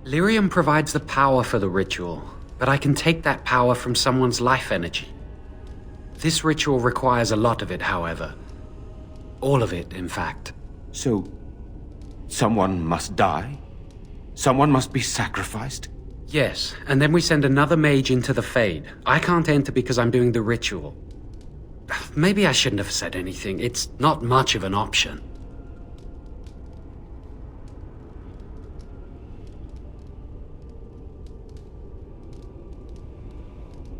Speaker 15: Lyrium provides the power for the ritual, but I can take that power from someone's life energy. This ritual requires a lot of it, however. All of it, in fact.
Speaker 5: So, someone must die? Someone must be sacrificed?
Speaker 15: Yes, and then we send another mage into the Fade. I can't enter because I'm doing the ritual. Maybe I shouldn't have said anything. It's not much of an option.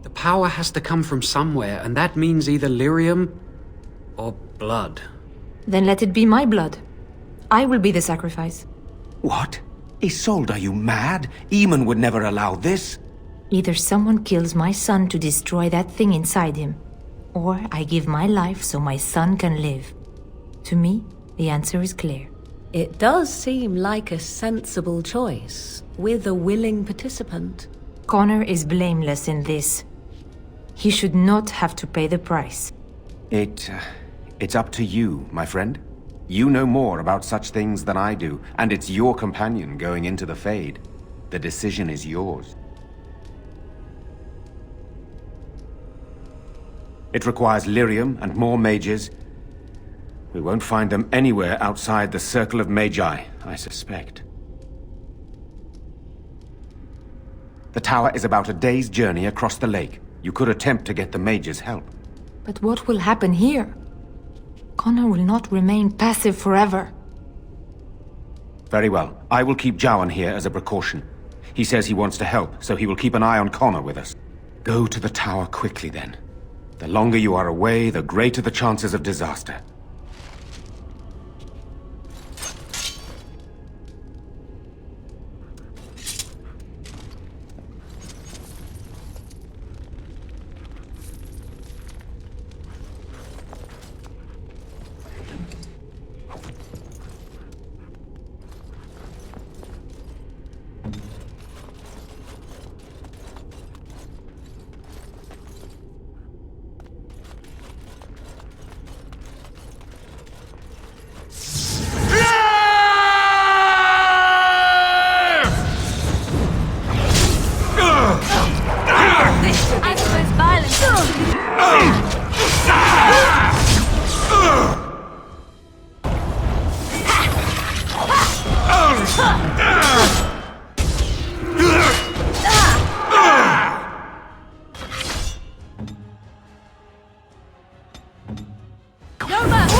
Speaker 15: The power has to come from somewhere, and that means either lyrium or blood.
Speaker 20: Then let it be my blood. I will be the sacrifice.
Speaker 5: What? Isolde, are you mad? Eamon would never allow this.
Speaker 20: Either someone kills my son to destroy that thing inside him, or I give my life so my son can live. To me, the answer is clear.
Speaker 13: It does seem like a sensible choice, with a willing participant.
Speaker 20: Connor is blameless in this. He should not have to pay the price.
Speaker 5: It's up to you, my friend. You know more about such things than I do, and it's your companion going into the Fade. The decision is yours. It requires lyrium and more mages. We won't find them anywhere outside the Circle of Magi, I suspect. The tower is about a day's journey across the lake. You could attempt to get the mages' help.
Speaker 20: But what will happen here? Connor will not remain passive forever.
Speaker 5: Very well. I will keep Jowan here as a precaution. He says he wants to help, so he will keep an eye on Connor with us. Go to the tower quickly, then. The longer you are away, the greater the chances of disaster.
Speaker 21: This should be the most violent. No mercy.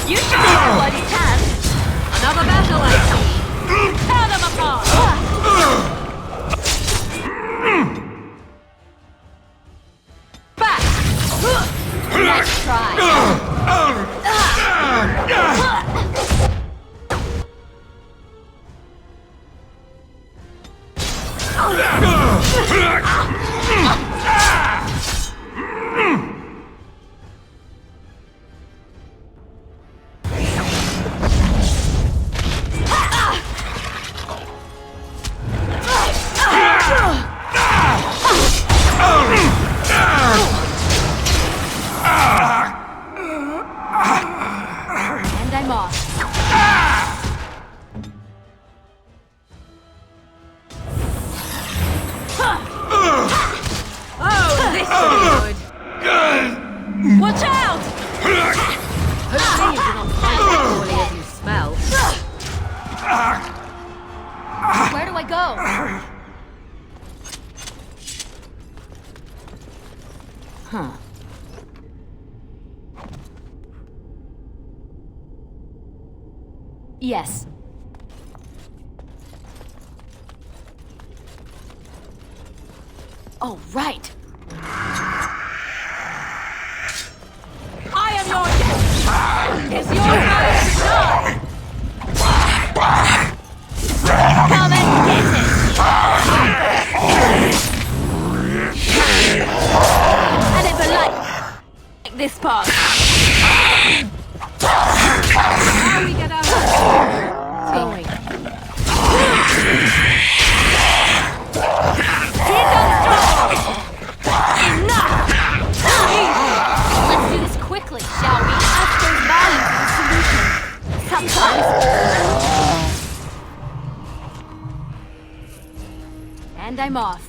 Speaker 21: You should be the one who can. Another battle, I see. Tear them apart. Back. Let's try. And I'm off. Oh, this should be good. Watch out! Hopefully you do not find as poorly as you smell. Where do I go? Huh. Yes. Oh, right. I am your death. It's your time to die. Come and get it. And if I like this part. How we get out of going. Enough! Let's do this quickly, shall we? Ask violence is the solution. Sometimes. And I'm off.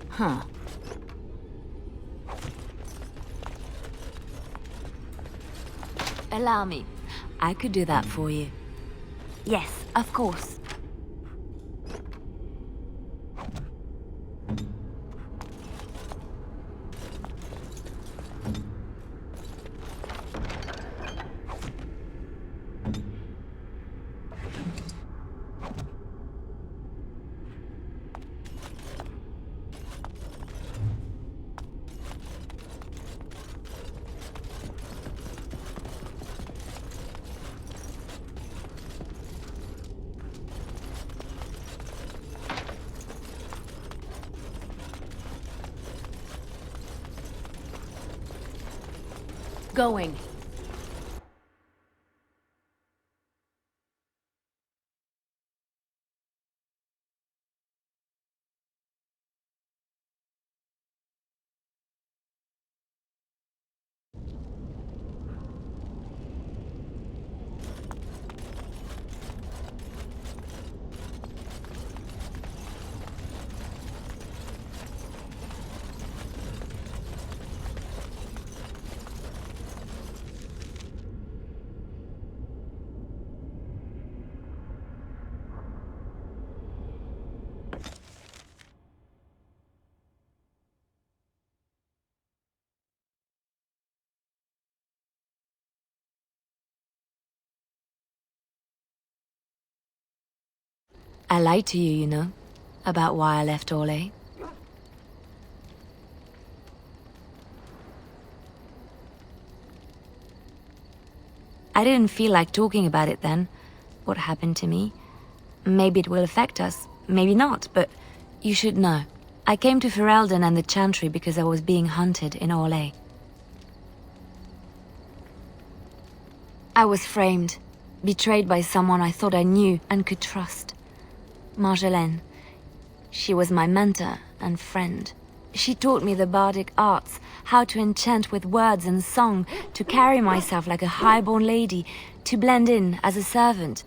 Speaker 21: Huh.
Speaker 11: Allow me. I could do that for you. Yes, of course.
Speaker 21: Going.
Speaker 11: I lied to you, you know, about why I left Orlais. I didn't feel like talking about it then, what happened to me. Maybe it will affect us, maybe not, but you should know. I came to Ferelden and the Chantry because I was being hunted in Orlais. I was framed, betrayed by someone I thought I knew and could trust. Marjolaine. She was my mentor and friend. She taught me the bardic arts, how to enchant with words and song, to carry myself like a highborn lady, to blend in as a servant.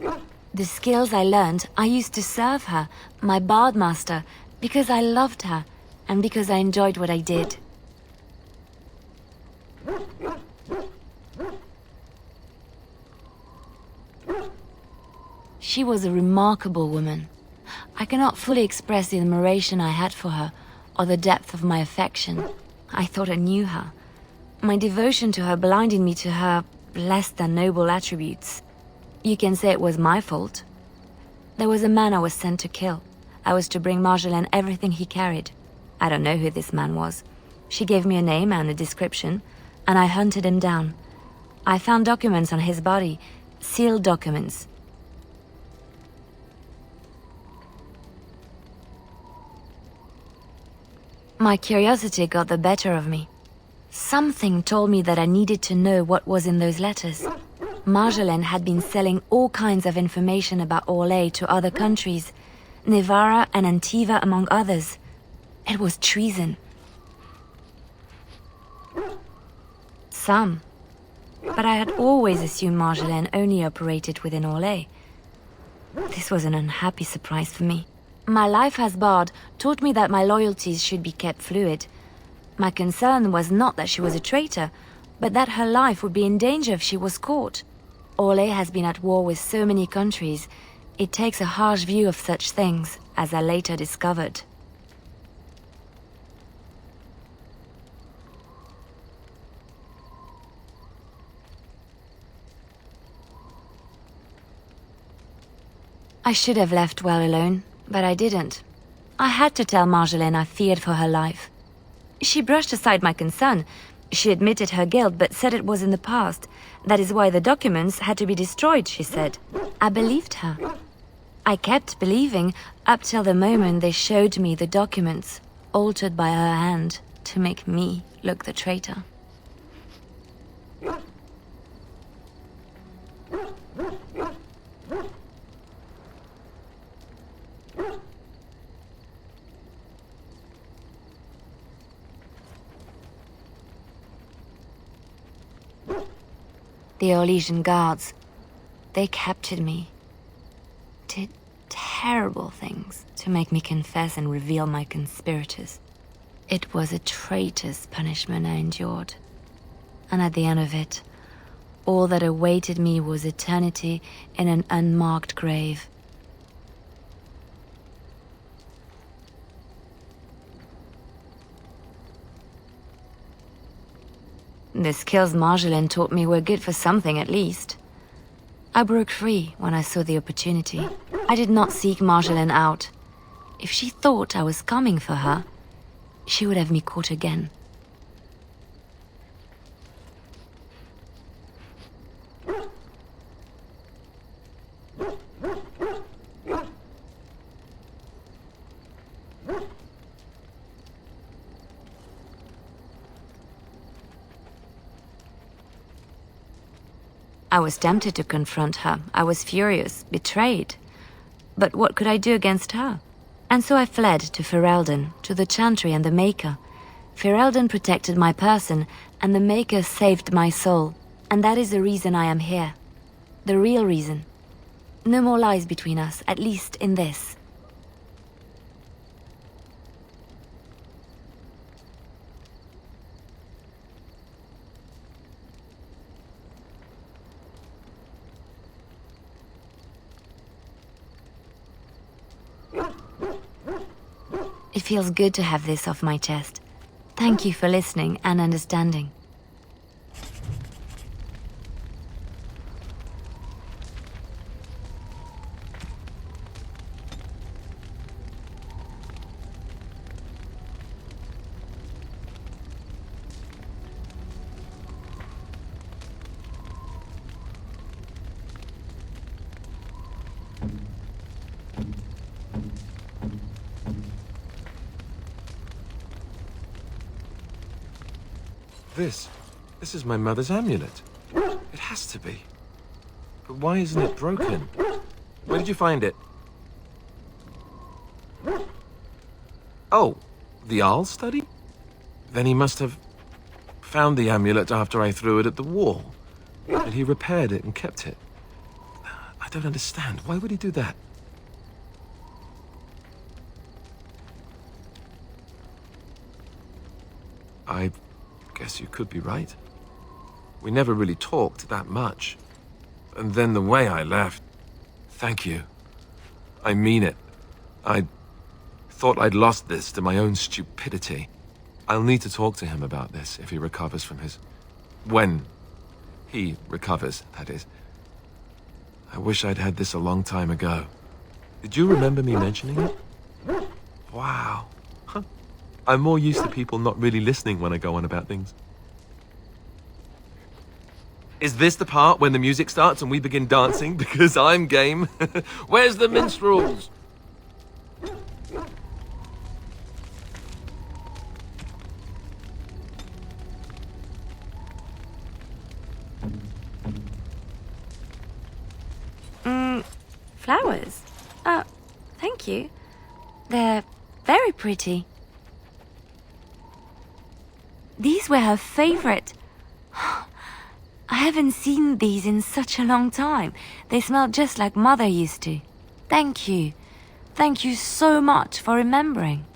Speaker 11: The skills I learned, I used to serve her, my bard master, because I loved her, and because I enjoyed what I did. She was a remarkable woman. I cannot fully express the admiration I had for her, or the depth of my affection. I thought I knew her. My devotion to her blinded me to her less than noble attributes. You can say it was my fault. There was a man I was sent to kill. I was to bring Marjolaine everything he carried. I don't know who this man was. She gave me a name and a description, and I hunted him down. I found documents on his body, sealed documents. My curiosity got the better of me. Something told me that I needed to know what was in those letters. Marjolaine had been selling all kinds of information about Orlais to other countries, Nevara and Antiva among others. It was treason. Some. But I had always assumed Marjolaine only operated within Orlais. This was an unhappy surprise for me. My life as bard taught me that my loyalties should be kept fluid. My concern was not that she was a traitor, but that her life would be in danger if she was caught. Orlais has been at war with so many countries. It takes a harsh view of such things, as I later discovered. I should have left well alone, but I didn't. I had to tell Marjolaine I feared for her life. She brushed aside my concern. She admitted her guilt, but said it was in the past. That is why the documents had to be destroyed, she said. I believed her. I kept believing up till the moment they showed me the documents, altered by her hand, to make me look the traitor. The Orlesian guards, they captured me, did terrible things to make me confess and reveal my conspirators. It was a traitor's punishment I endured, and at the end of it, all that awaited me was eternity in an unmarked grave. The skills Marjolaine taught me were good for something, at least. I broke free when I saw the opportunity. I did not seek Marjolaine out. If she thought I was coming for her, she would have me caught again. I was tempted to confront her. I was furious, betrayed. But what could I do against her? And so I fled to Ferelden, to the Chantry and the Maker. Ferelden protected my person, and the Maker saved my soul. And that is the reason I am here. The real reason. No more lies between us, at least in this. It feels good to have this off my chest. Thank you for listening and understanding.
Speaker 9: This is my mother's amulet. It has to be. But why isn't it broken? Where did you find it? Oh, the Arl study? Then he must have found the amulet after I threw it at the wall. And he repaired it and kept it. I don't understand. Why would he do that? I guess you could be right. We never really talked that much. And then the way I left... Thank you. I mean it. I thought I'd lost this to my own stupidity. I'll need to talk to him about this if he recovers from his... When he recovers, that is. I wish I'd had this a long time ago. Did you remember me mentioning it? Wow. Huh. I'm more used to people not really listening when I go on about things. Is this the part when the music starts and we begin dancing? Because I'm game. Where's the minstrels?
Speaker 11: Flowers? Thank you. They're very pretty. These were her favorite. I haven't seen these in such a long time. They smell just like Mother used to. Thank you. Thank you so much for remembering.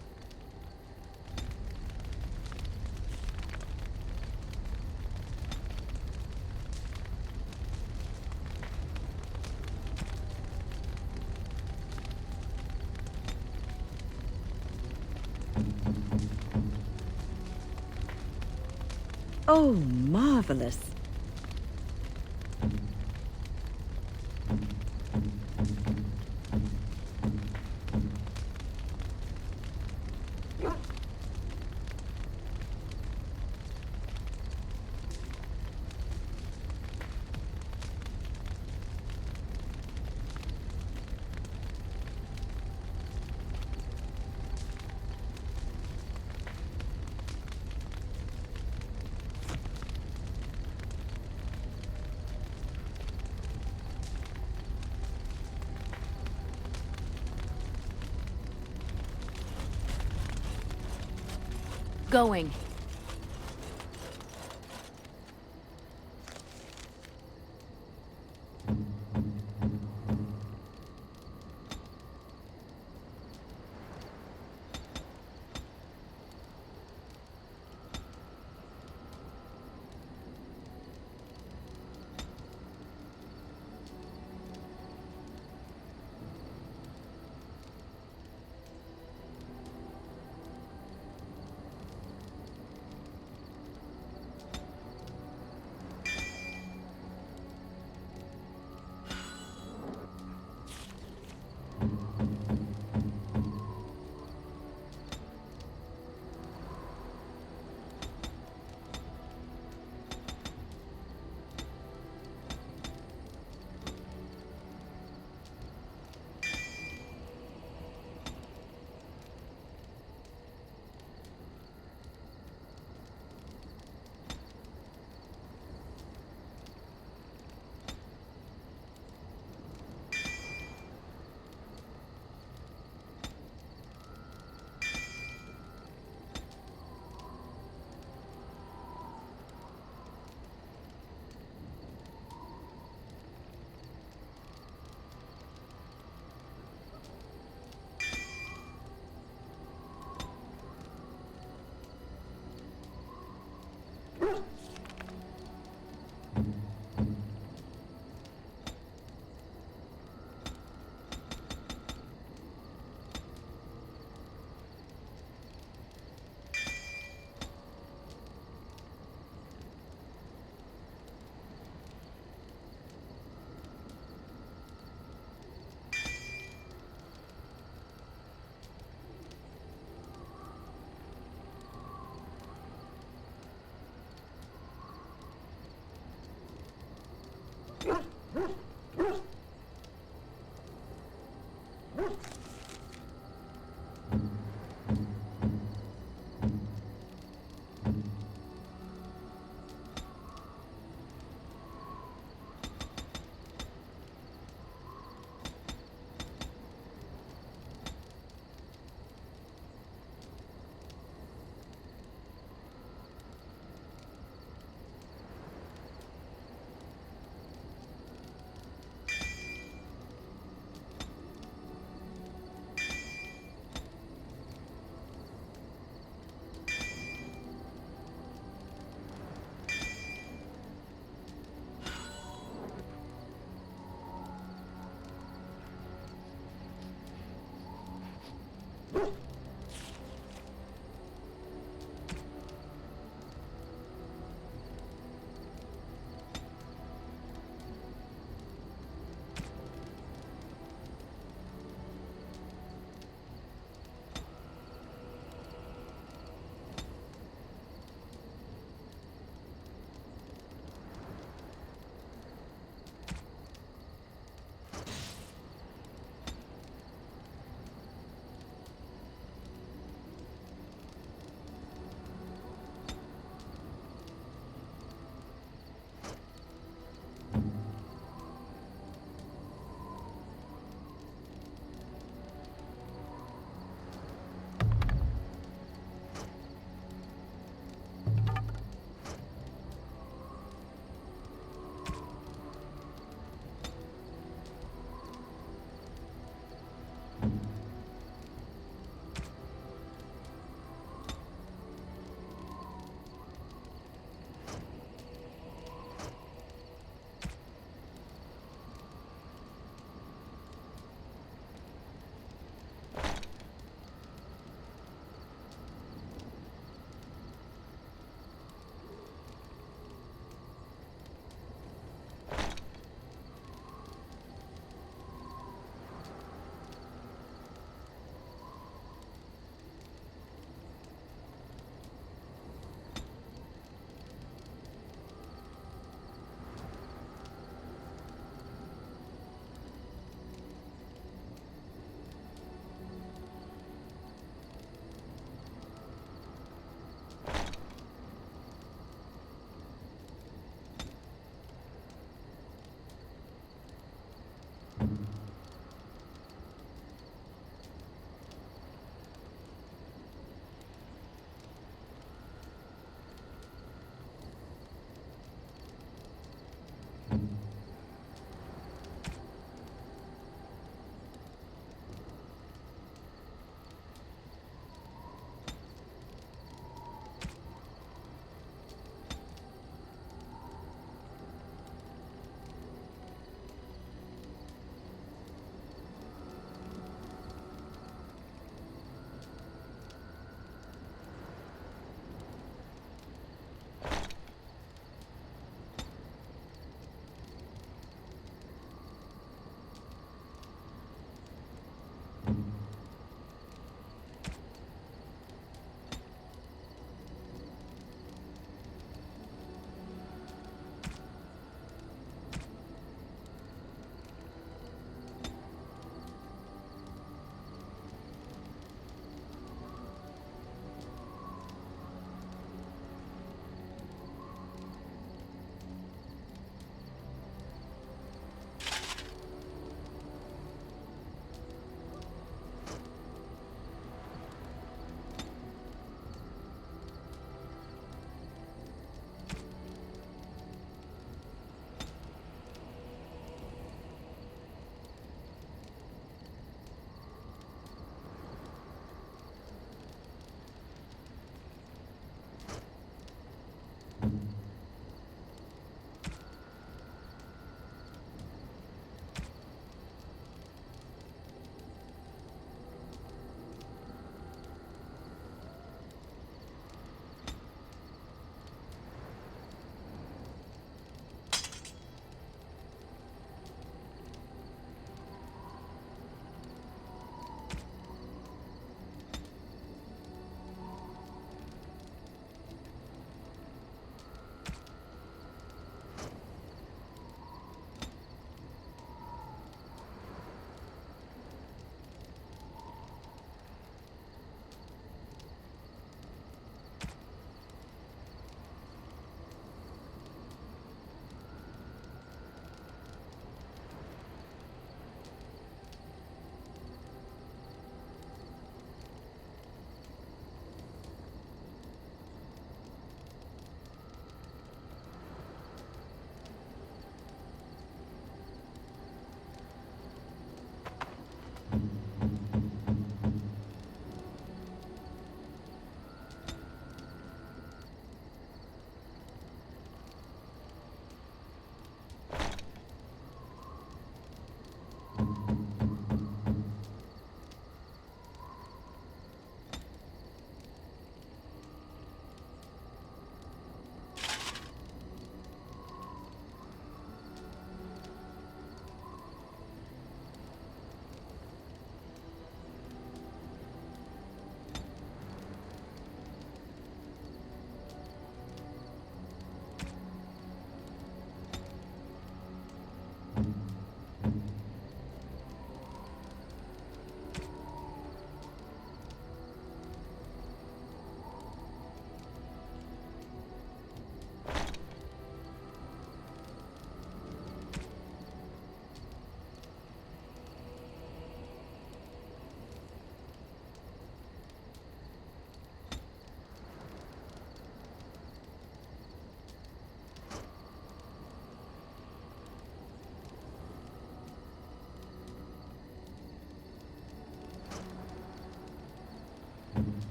Speaker 4: Oh, marvelous.
Speaker 21: Going.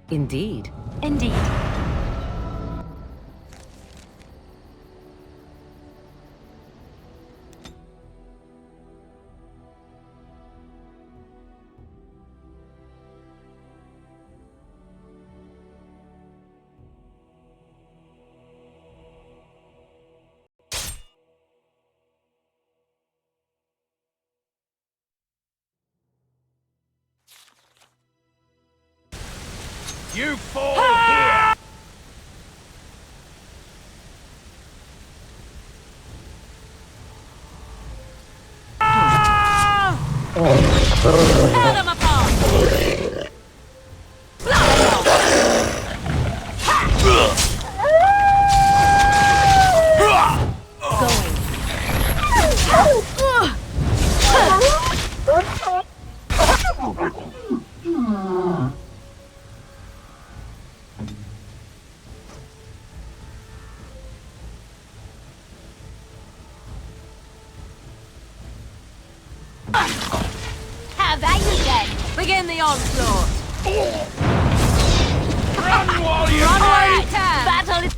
Speaker 13: Indeed.
Speaker 11: Indeed.
Speaker 2: You fall here!
Speaker 21: Tear them apart! Have that you then! Begin the onslaught!
Speaker 2: Run while you
Speaker 21: Run while you
Speaker 2: can!
Speaker 21: can! Battle is...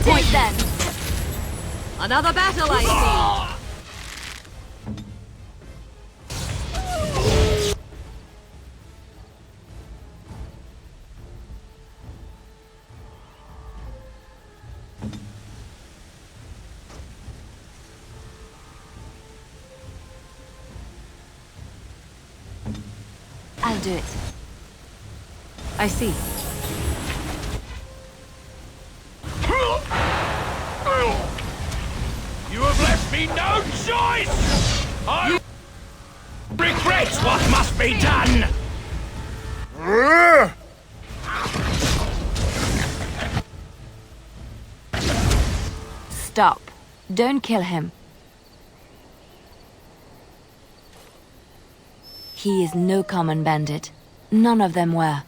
Speaker 21: Point then! Another battle, I see!
Speaker 11: I'll do it.
Speaker 13: I see.
Speaker 2: You have left me no choice! I regret what must be done!
Speaker 11: Stop. Don't kill him. He is no common bandit. None of them were.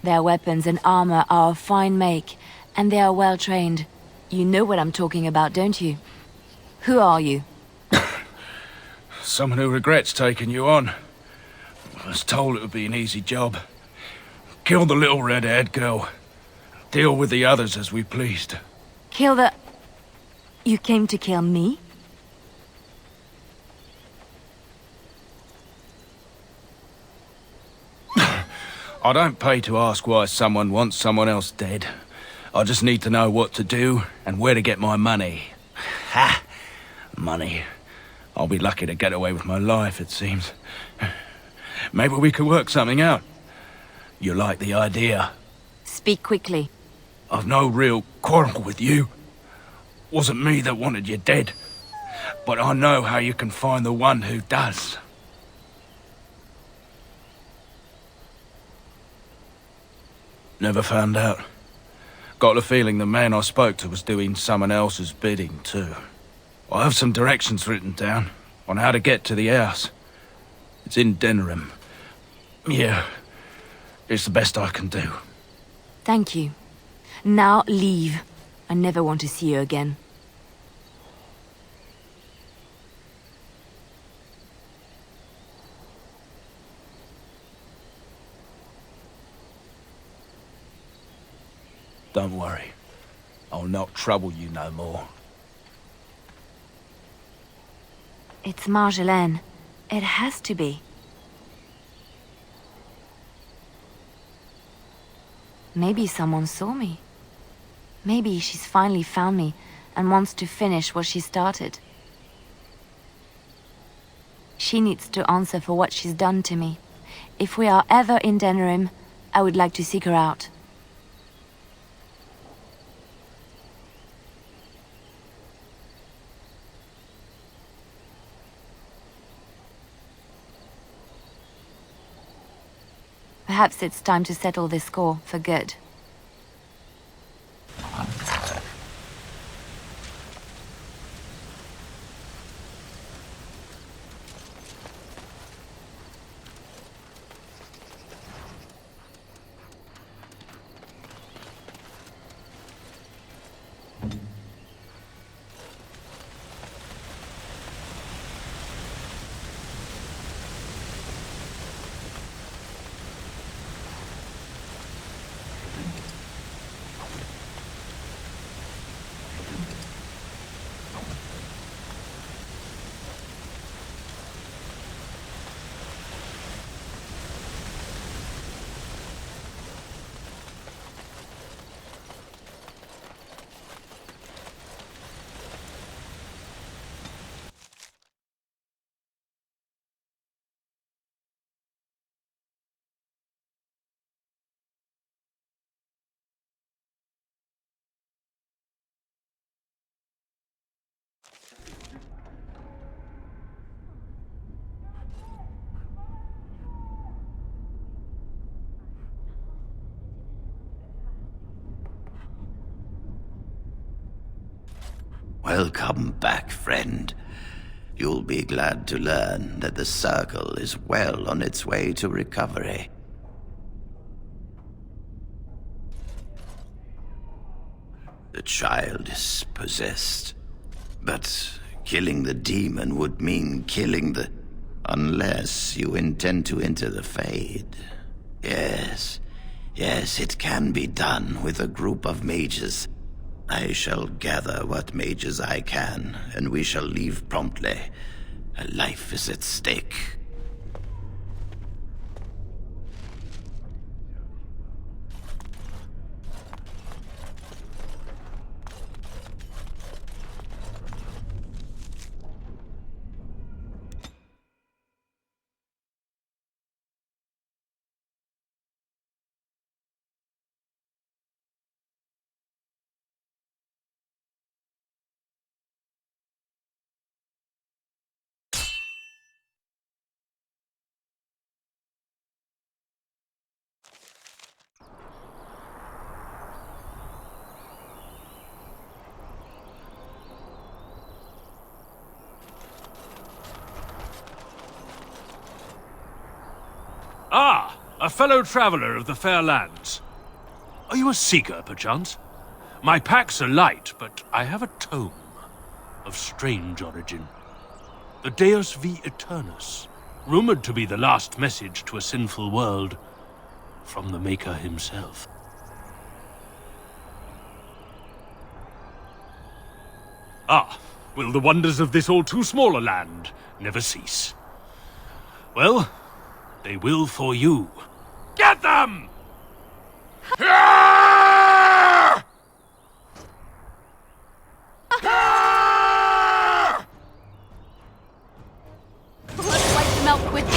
Speaker 11: Their weapons and armor are of fine make, and they are well trained. You know what I'm talking about, don't you? Who are you?
Speaker 1: Someone who regrets taking you on. I was told it would be an easy job. Kill the little red-haired girl. Deal with the others as we pleased.
Speaker 11: Kill the... You came to kill me?
Speaker 1: I don't pay to ask why someone wants someone else dead. I just need to know what to do and where to get my money. Ha! Money. I'll be lucky to get away with my life, it seems. Maybe we could work something out. You like the idea?
Speaker 11: Speak quickly.
Speaker 1: I've no real quarrel with you. Wasn't me that wanted you dead. But I know how you can find the one who does. Never found out. Got the feeling the man I spoke to was doing someone else's bidding, too. I have some directions written down on how to get to the house. It's in Denerim. Yeah, it's the best I can do.
Speaker 11: Thank you. Now leave. I never want to see you again.
Speaker 1: Don't worry. I'll not trouble you no more.
Speaker 11: It's Marjolaine. It has to be. Maybe someone saw me. Maybe she's finally found me and wants to finish what she started. She needs to answer for what she's done to me. If we are ever in Denerim, I would like to seek her out. Perhaps it's time to settle this score for good.
Speaker 14: Welcome back, friend. You'll be glad to learn that the Circle is well on its way to recovery. The child is possessed, but killing the demon would mean killing the... Unless you intend to enter the Fade. Yes, it can be done with a group of mages. I shall gather what mages I can, and we shall leave promptly. A life is at stake.
Speaker 22: Ah, a fellow traveler of the fair lands. Are you a seeker, perchance? My packs are light, but I have a tome of strange origin. The Deus V Eternus, rumored to be the last message to a sinful world from the Maker himself. Ah, will the wonders of this all-too-small a land never cease? Well, they will for you. Get them!
Speaker 21: Let's light them out quickly.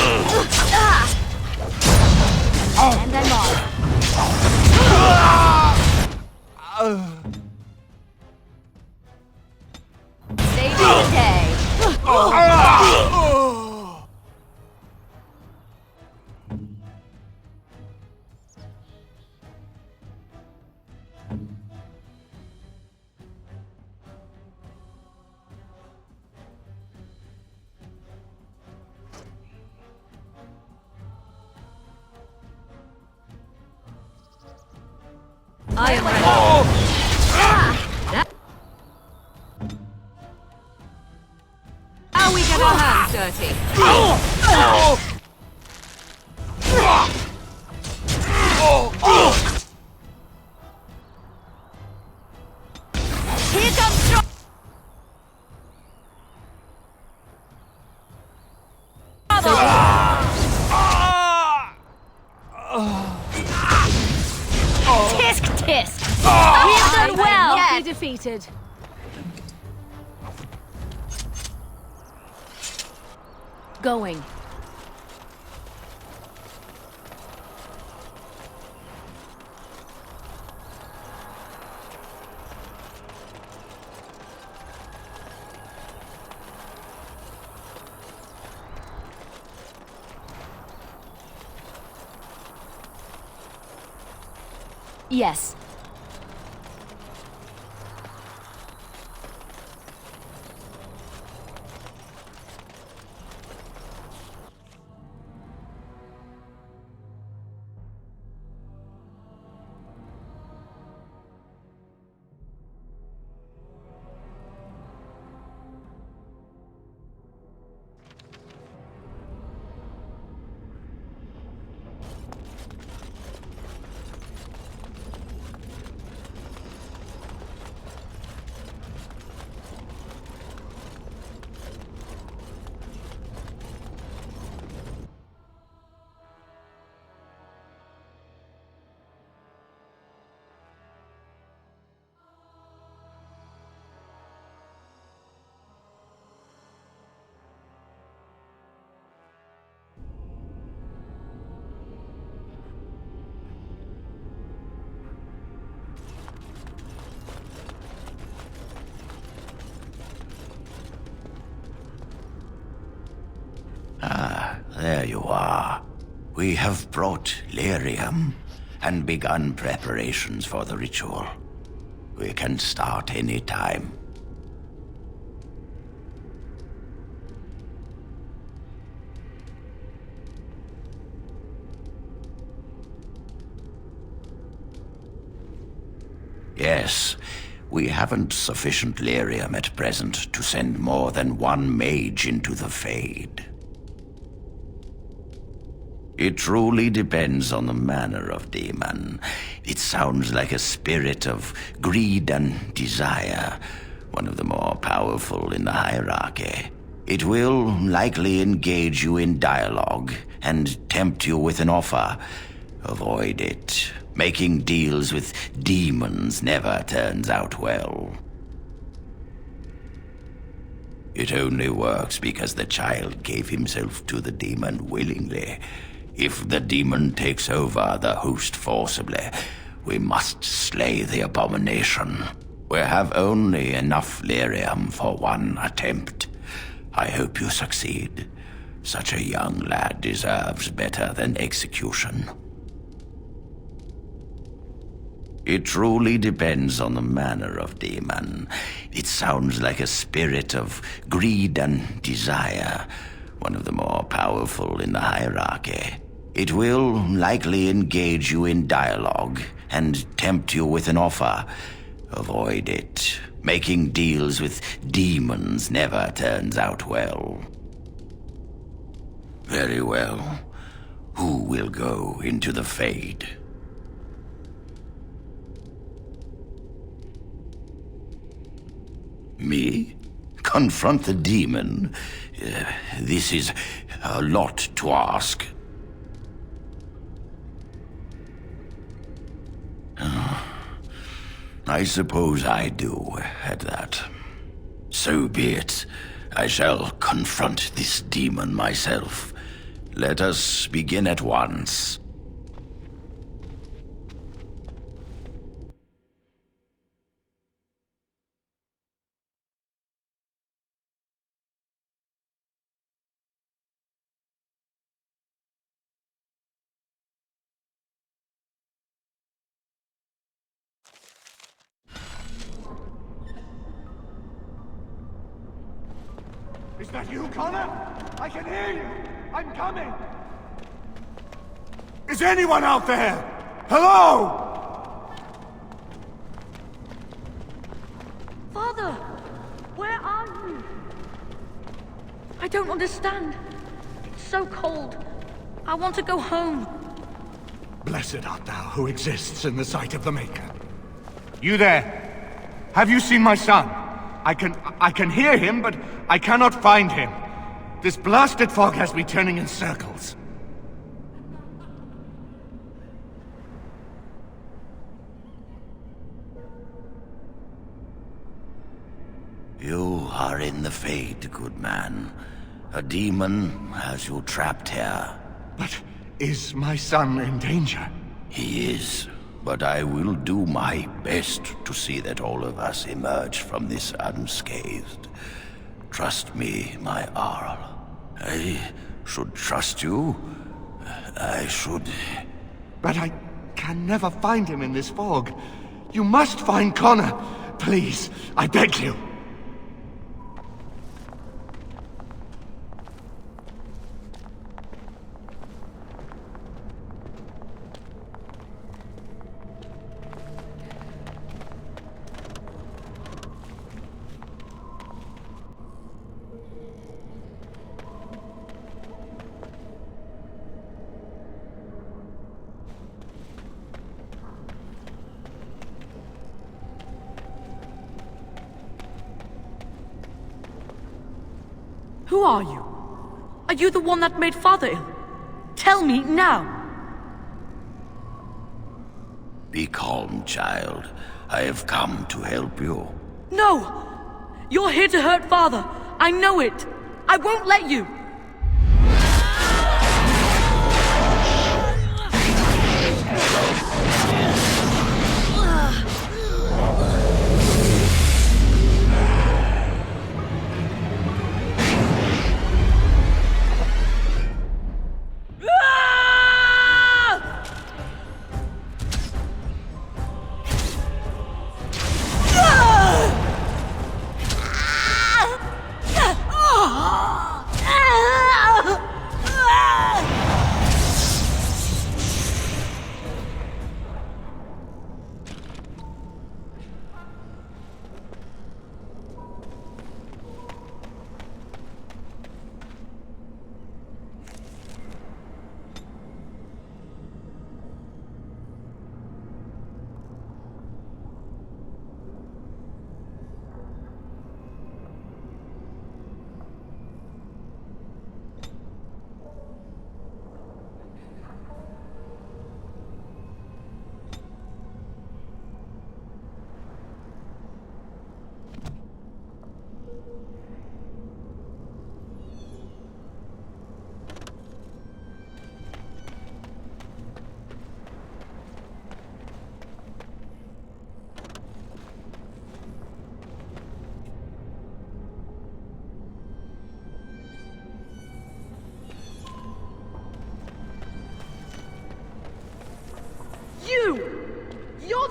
Speaker 21: And I'm on. Save the day. I am ready. Now we get our hands dirty. Here comes trouble. Tisk tisk. We've done well. Be defeated. Going. Yes.
Speaker 14: There you are. We have brought lyrium and begun preparations for the ritual. We can start any time. Yes. We haven't sufficient lyrium at present to send more than one mage into the Fade. It truly depends on the manner of demon. It sounds like a spirit of greed and desire, one of the more powerful in the hierarchy. It will likely engage you in dialogue and tempt you with an offer. Avoid it. Making deals with demons never turns out well. It only works because the child gave himself to the demon willingly. If the demon takes over the host forcibly, we must slay the abomination. We have only enough lyrium for one attempt. I hope you succeed. Such a young lad deserves better than execution. It truly depends on the manner of demon. It sounds like a spirit of greed and desire, one of the more powerful in the hierarchy. It will likely engage you in dialogue and tempt you with an offer. Avoid it. Making deals with demons never turns out well. Very well. Who will go into the Fade? Me? Confront the demon? This is a lot to ask. I suppose I do, at that. So be it. I shall confront this demon myself. Let us begin at once.
Speaker 5: Is that you, Connor? I can hear you! I'm coming! Is anyone out there? Hello?
Speaker 10: Father! Where are you? I don't understand. It's so cold. I want to go home.
Speaker 5: Blessed art thou who exists in the sight of the Maker. You there? Have you seen my son? I can hear him, but I cannot find him. This blasted fog has me turning in circles.
Speaker 14: You are in the Fade, good man. A demon has you trapped here.
Speaker 5: But is my son in danger?
Speaker 14: He is, but I will do my best to see that all of us emerge from this unscathed. Trust me, my Arl. I should trust you. I should...
Speaker 5: But I can never find him in this fog. You must find Connor. Please, I beg you.
Speaker 10: Who are you? Are you the one that made Father ill? Tell me now!
Speaker 14: Be calm, child. I have come to help you.
Speaker 10: No! You're here to hurt Father. I know it. I won't let you.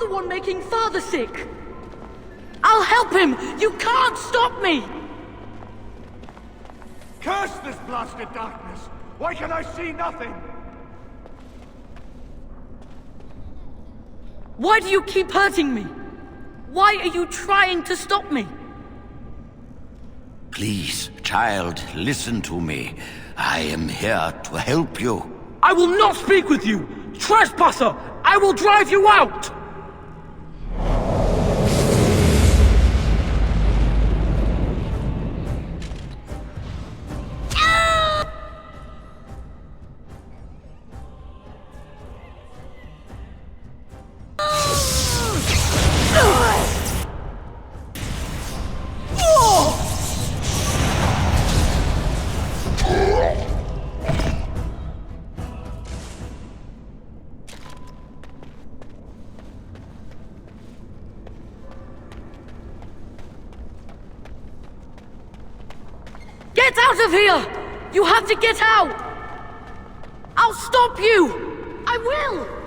Speaker 10: the one making Father sick. I'll help him! You can't stop me!
Speaker 2: Curse this blasted darkness! Why can I see nothing?
Speaker 10: Why do you keep hurting me? Why are you trying to stop me?
Speaker 14: Please, child, listen to me. I am here to help you.
Speaker 6: I will not speak with you! Trespasser! I will drive you out!
Speaker 10: Get out of here! You have to get out! I'll stop you! I will!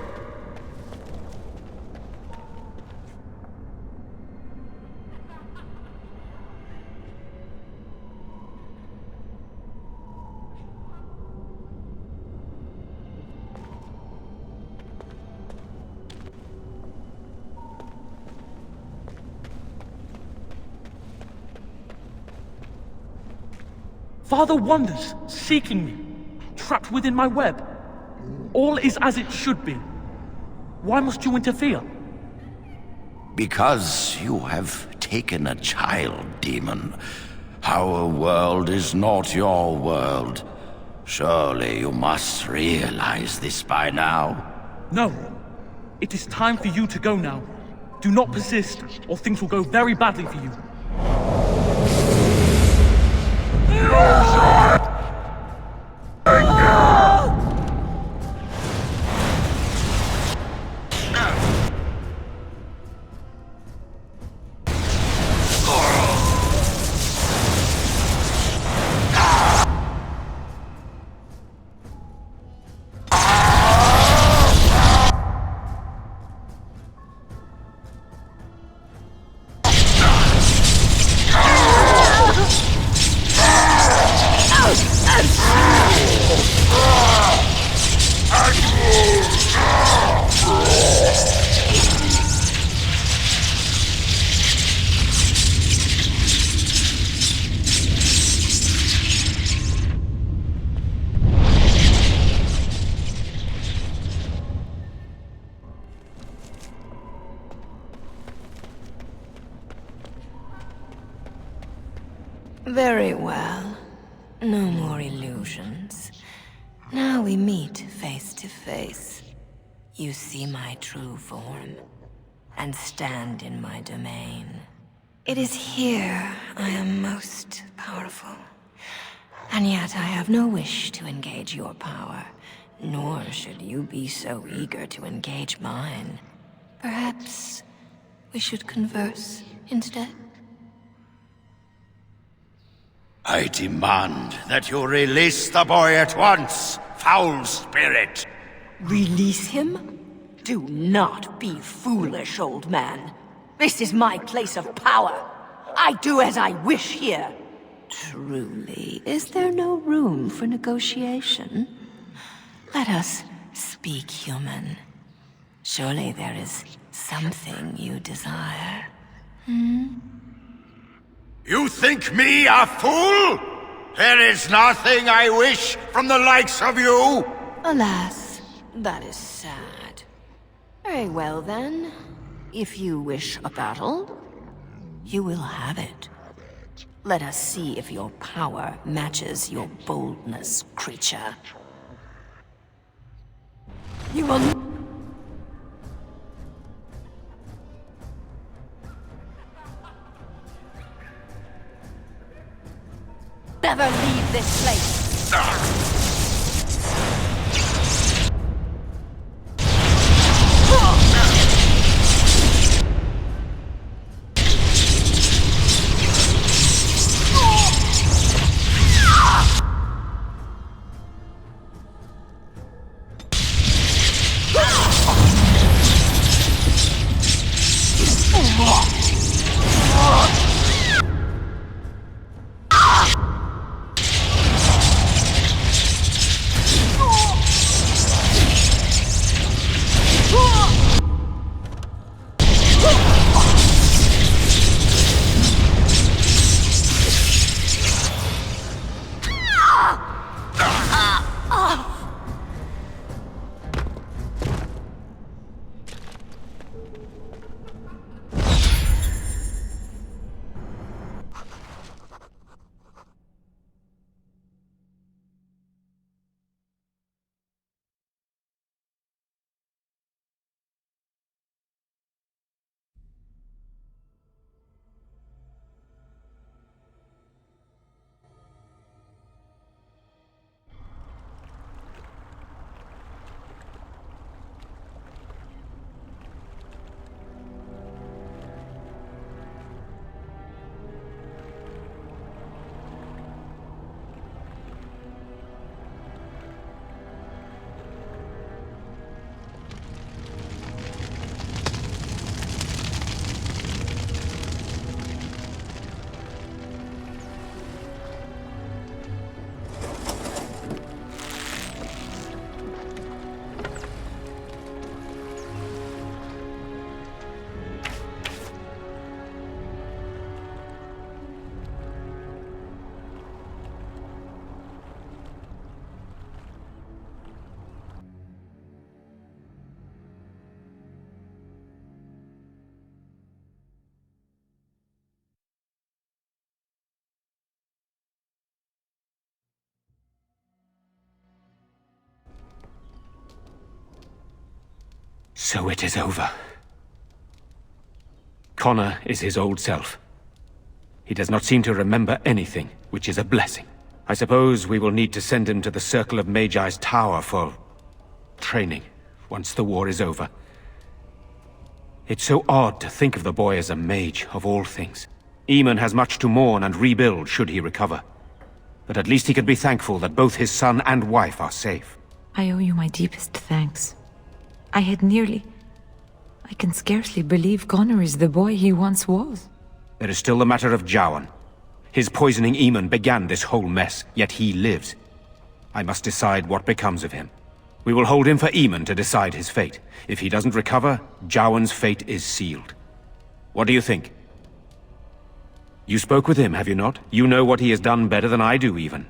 Speaker 6: Father wanders, seeking me, trapped within my web. All is as it should be. Why must you interfere?
Speaker 14: Because you have taken a child, demon. Our world is not your world. Surely you must realize this by now.
Speaker 6: No. It is time for you to go now. Do not persist, or things will go very badly for you.
Speaker 11: Very well. No more illusions. Now we meet face to face. You see my true form, and stand in my domain. It is here I am most powerful. And yet I have no wish to engage your power, nor should you be so eager to engage mine. Perhaps we should converse instead?
Speaker 14: I demand that you release the boy at once, foul spirit!
Speaker 13: Release him? Do not be foolish, old man. This is my place of power. I do as I wish here.
Speaker 11: Truly, is there no room for negotiation? Let us speak human. Surely there is something you desire.
Speaker 14: You think me a fool? There is nothing I wish from the likes of you!
Speaker 11: Alas, that is sad. Very well then. If you wish a battle, you will have it. Let us see if your power matches your boldness, creature. You will... never leave this place!
Speaker 5: So it is over. Connor is his old self. He does not seem to remember anything, which is a blessing. I suppose we will need to send him to the Circle of Magi's tower for training, once the war is over. It's so odd to think of the boy as a mage, of all things. Eamon has much to mourn and rebuild should he recover. But at least he can be thankful that both his son and wife are safe.
Speaker 20: I owe you my deepest thanks. I can scarcely believe Connor is the boy he once was.
Speaker 5: There is still the matter of Jowan. His poisoning Eamon began this whole mess, yet he lives. I must decide what becomes of him. We will hold him for Eamon to decide his fate. If he doesn't recover, Jowan's fate is sealed. What do you think? You spoke with him, have you not? You know what he has done better than I do, even.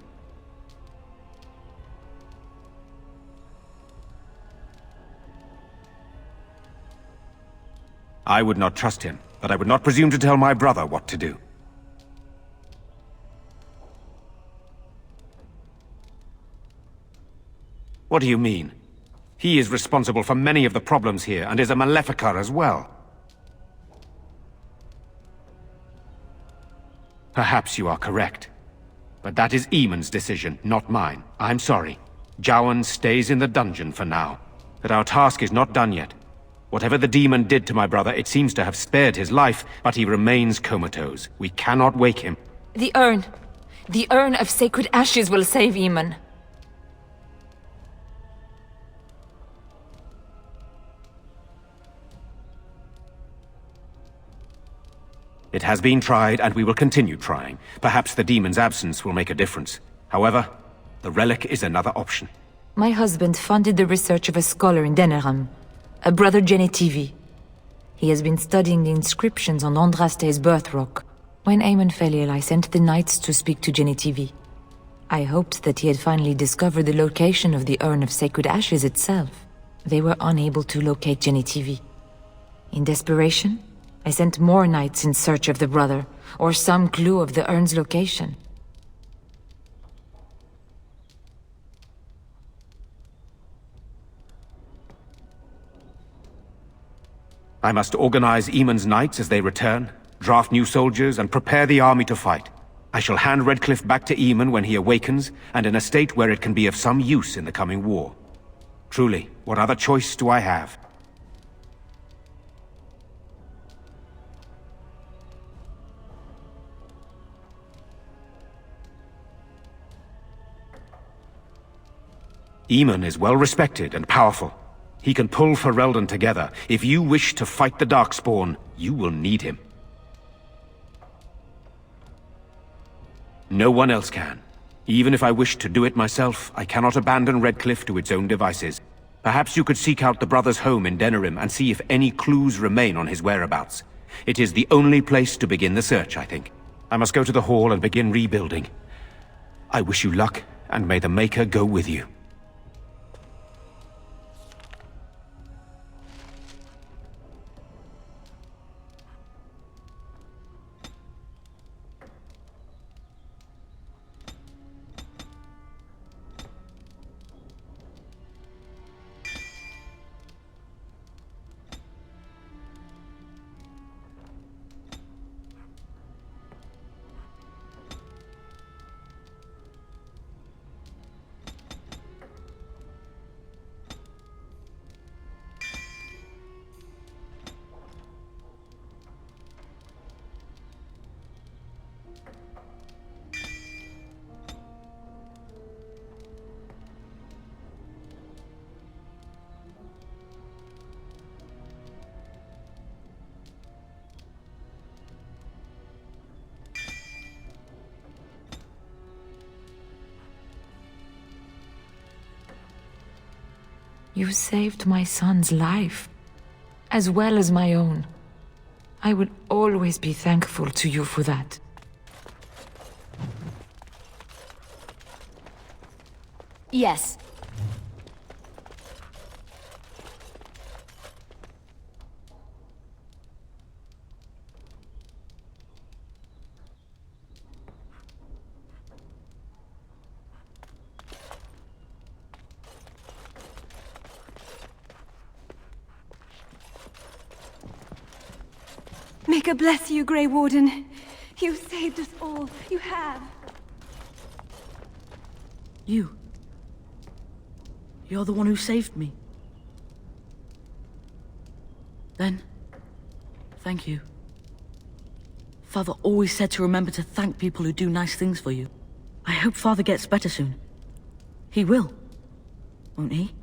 Speaker 5: I would not trust him, but I would not presume to tell my brother what to do. What do you mean? He is responsible for many of the problems here, and is a Maleficar as well. Perhaps you are correct. But that is Eamon's decision, not mine. I'm sorry. Jowan stays in the dungeon for now. But our task is not done yet. Whatever the demon did to my brother, it seems to have spared his life, but he remains comatose. We cannot wake him.
Speaker 20: The urn. The urn of sacred ashes will save Eamon.
Speaker 5: It has been tried, and we will continue trying. Perhaps the demon's absence will make a difference. However, the relic is another option.
Speaker 20: My husband funded the research of a scholar in Denerim, a brother Genetivi. He has been studying the inscriptions on Andraste's birth rock. When Eamon fell ill, I sent the knights to speak to Genetivi. I hoped that he had finally discovered the location of the urn of sacred ashes itself. They were unable to locate Genetivi. In desperation, I sent more knights in search of the brother, or some clue of the urn's location.
Speaker 5: I must organize Eamon's knights as they return, draft new soldiers, and prepare the army to fight. I shall hand Redcliffe back to Eamon when he awakens, and in a state where it can be of some use in the coming war. Truly, what other choice do I have? Eamon is well respected and powerful. He can pull Ferelden together. If you wish to fight the Darkspawn, you will need him. No one else can. Even if I wish to do it myself, I cannot abandon Redcliffe to its own devices. Perhaps you could seek out the brother's home in Denerim and see if any clues remain on his whereabouts. It is the only place to begin the search, I think. I must go to the hall and begin rebuilding. I wish you luck, and may the Maker go with you.
Speaker 20: You saved my son's life, as well as my own. I will always be thankful to you for that.
Speaker 11: Yes.
Speaker 12: May God bless you, Grey Warden. You saved us all. You have.
Speaker 17: You're the one who saved me. Then, thank you. Father always said to remember to thank people who do nice things for you. I hope Father gets better soon. He will, won't he?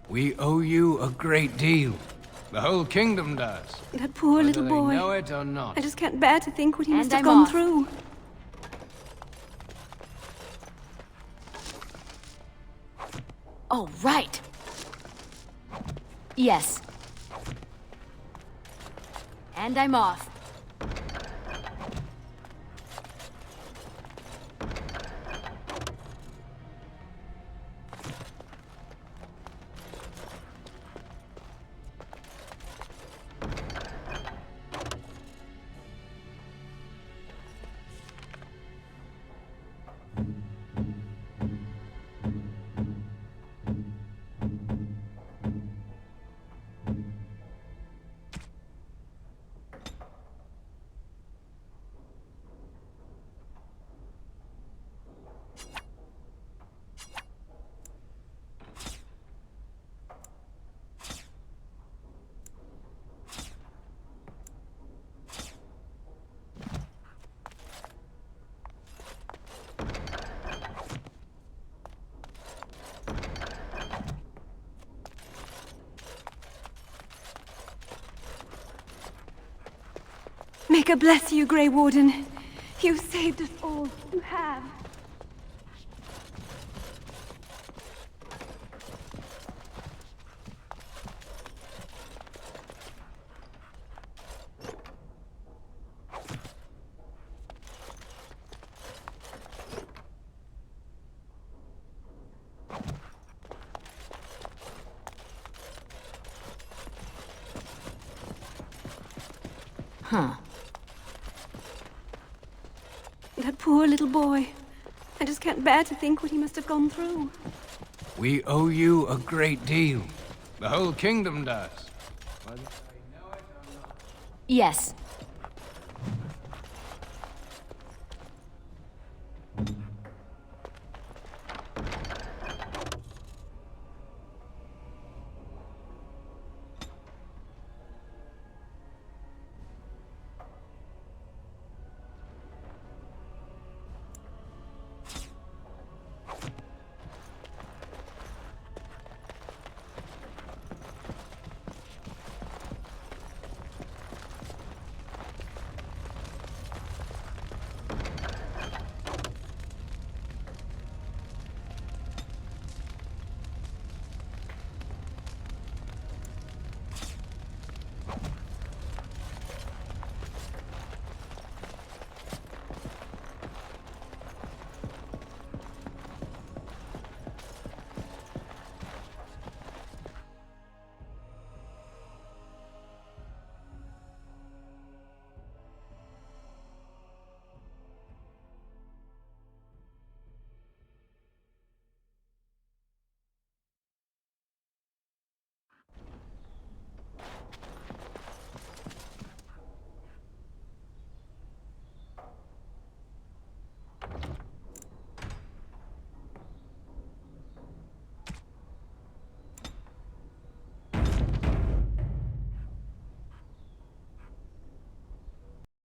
Speaker 18: We owe you a great deal. The whole kingdom does.
Speaker 12: That poor little boy.
Speaker 18: Whether they know it or not.
Speaker 12: I just can't bear to think what he must have
Speaker 11: I'm
Speaker 12: gone
Speaker 11: off.
Speaker 12: through.
Speaker 11: Oh, right. Yes. And I'm off.
Speaker 12: May God bless you, Grey Warden. You saved us all. You have.
Speaker 11: Huh.
Speaker 12: That poor little boy. I just can't bear to think what he must have gone through.
Speaker 18: We owe you a great deal. The whole kingdom does.
Speaker 11: Yes.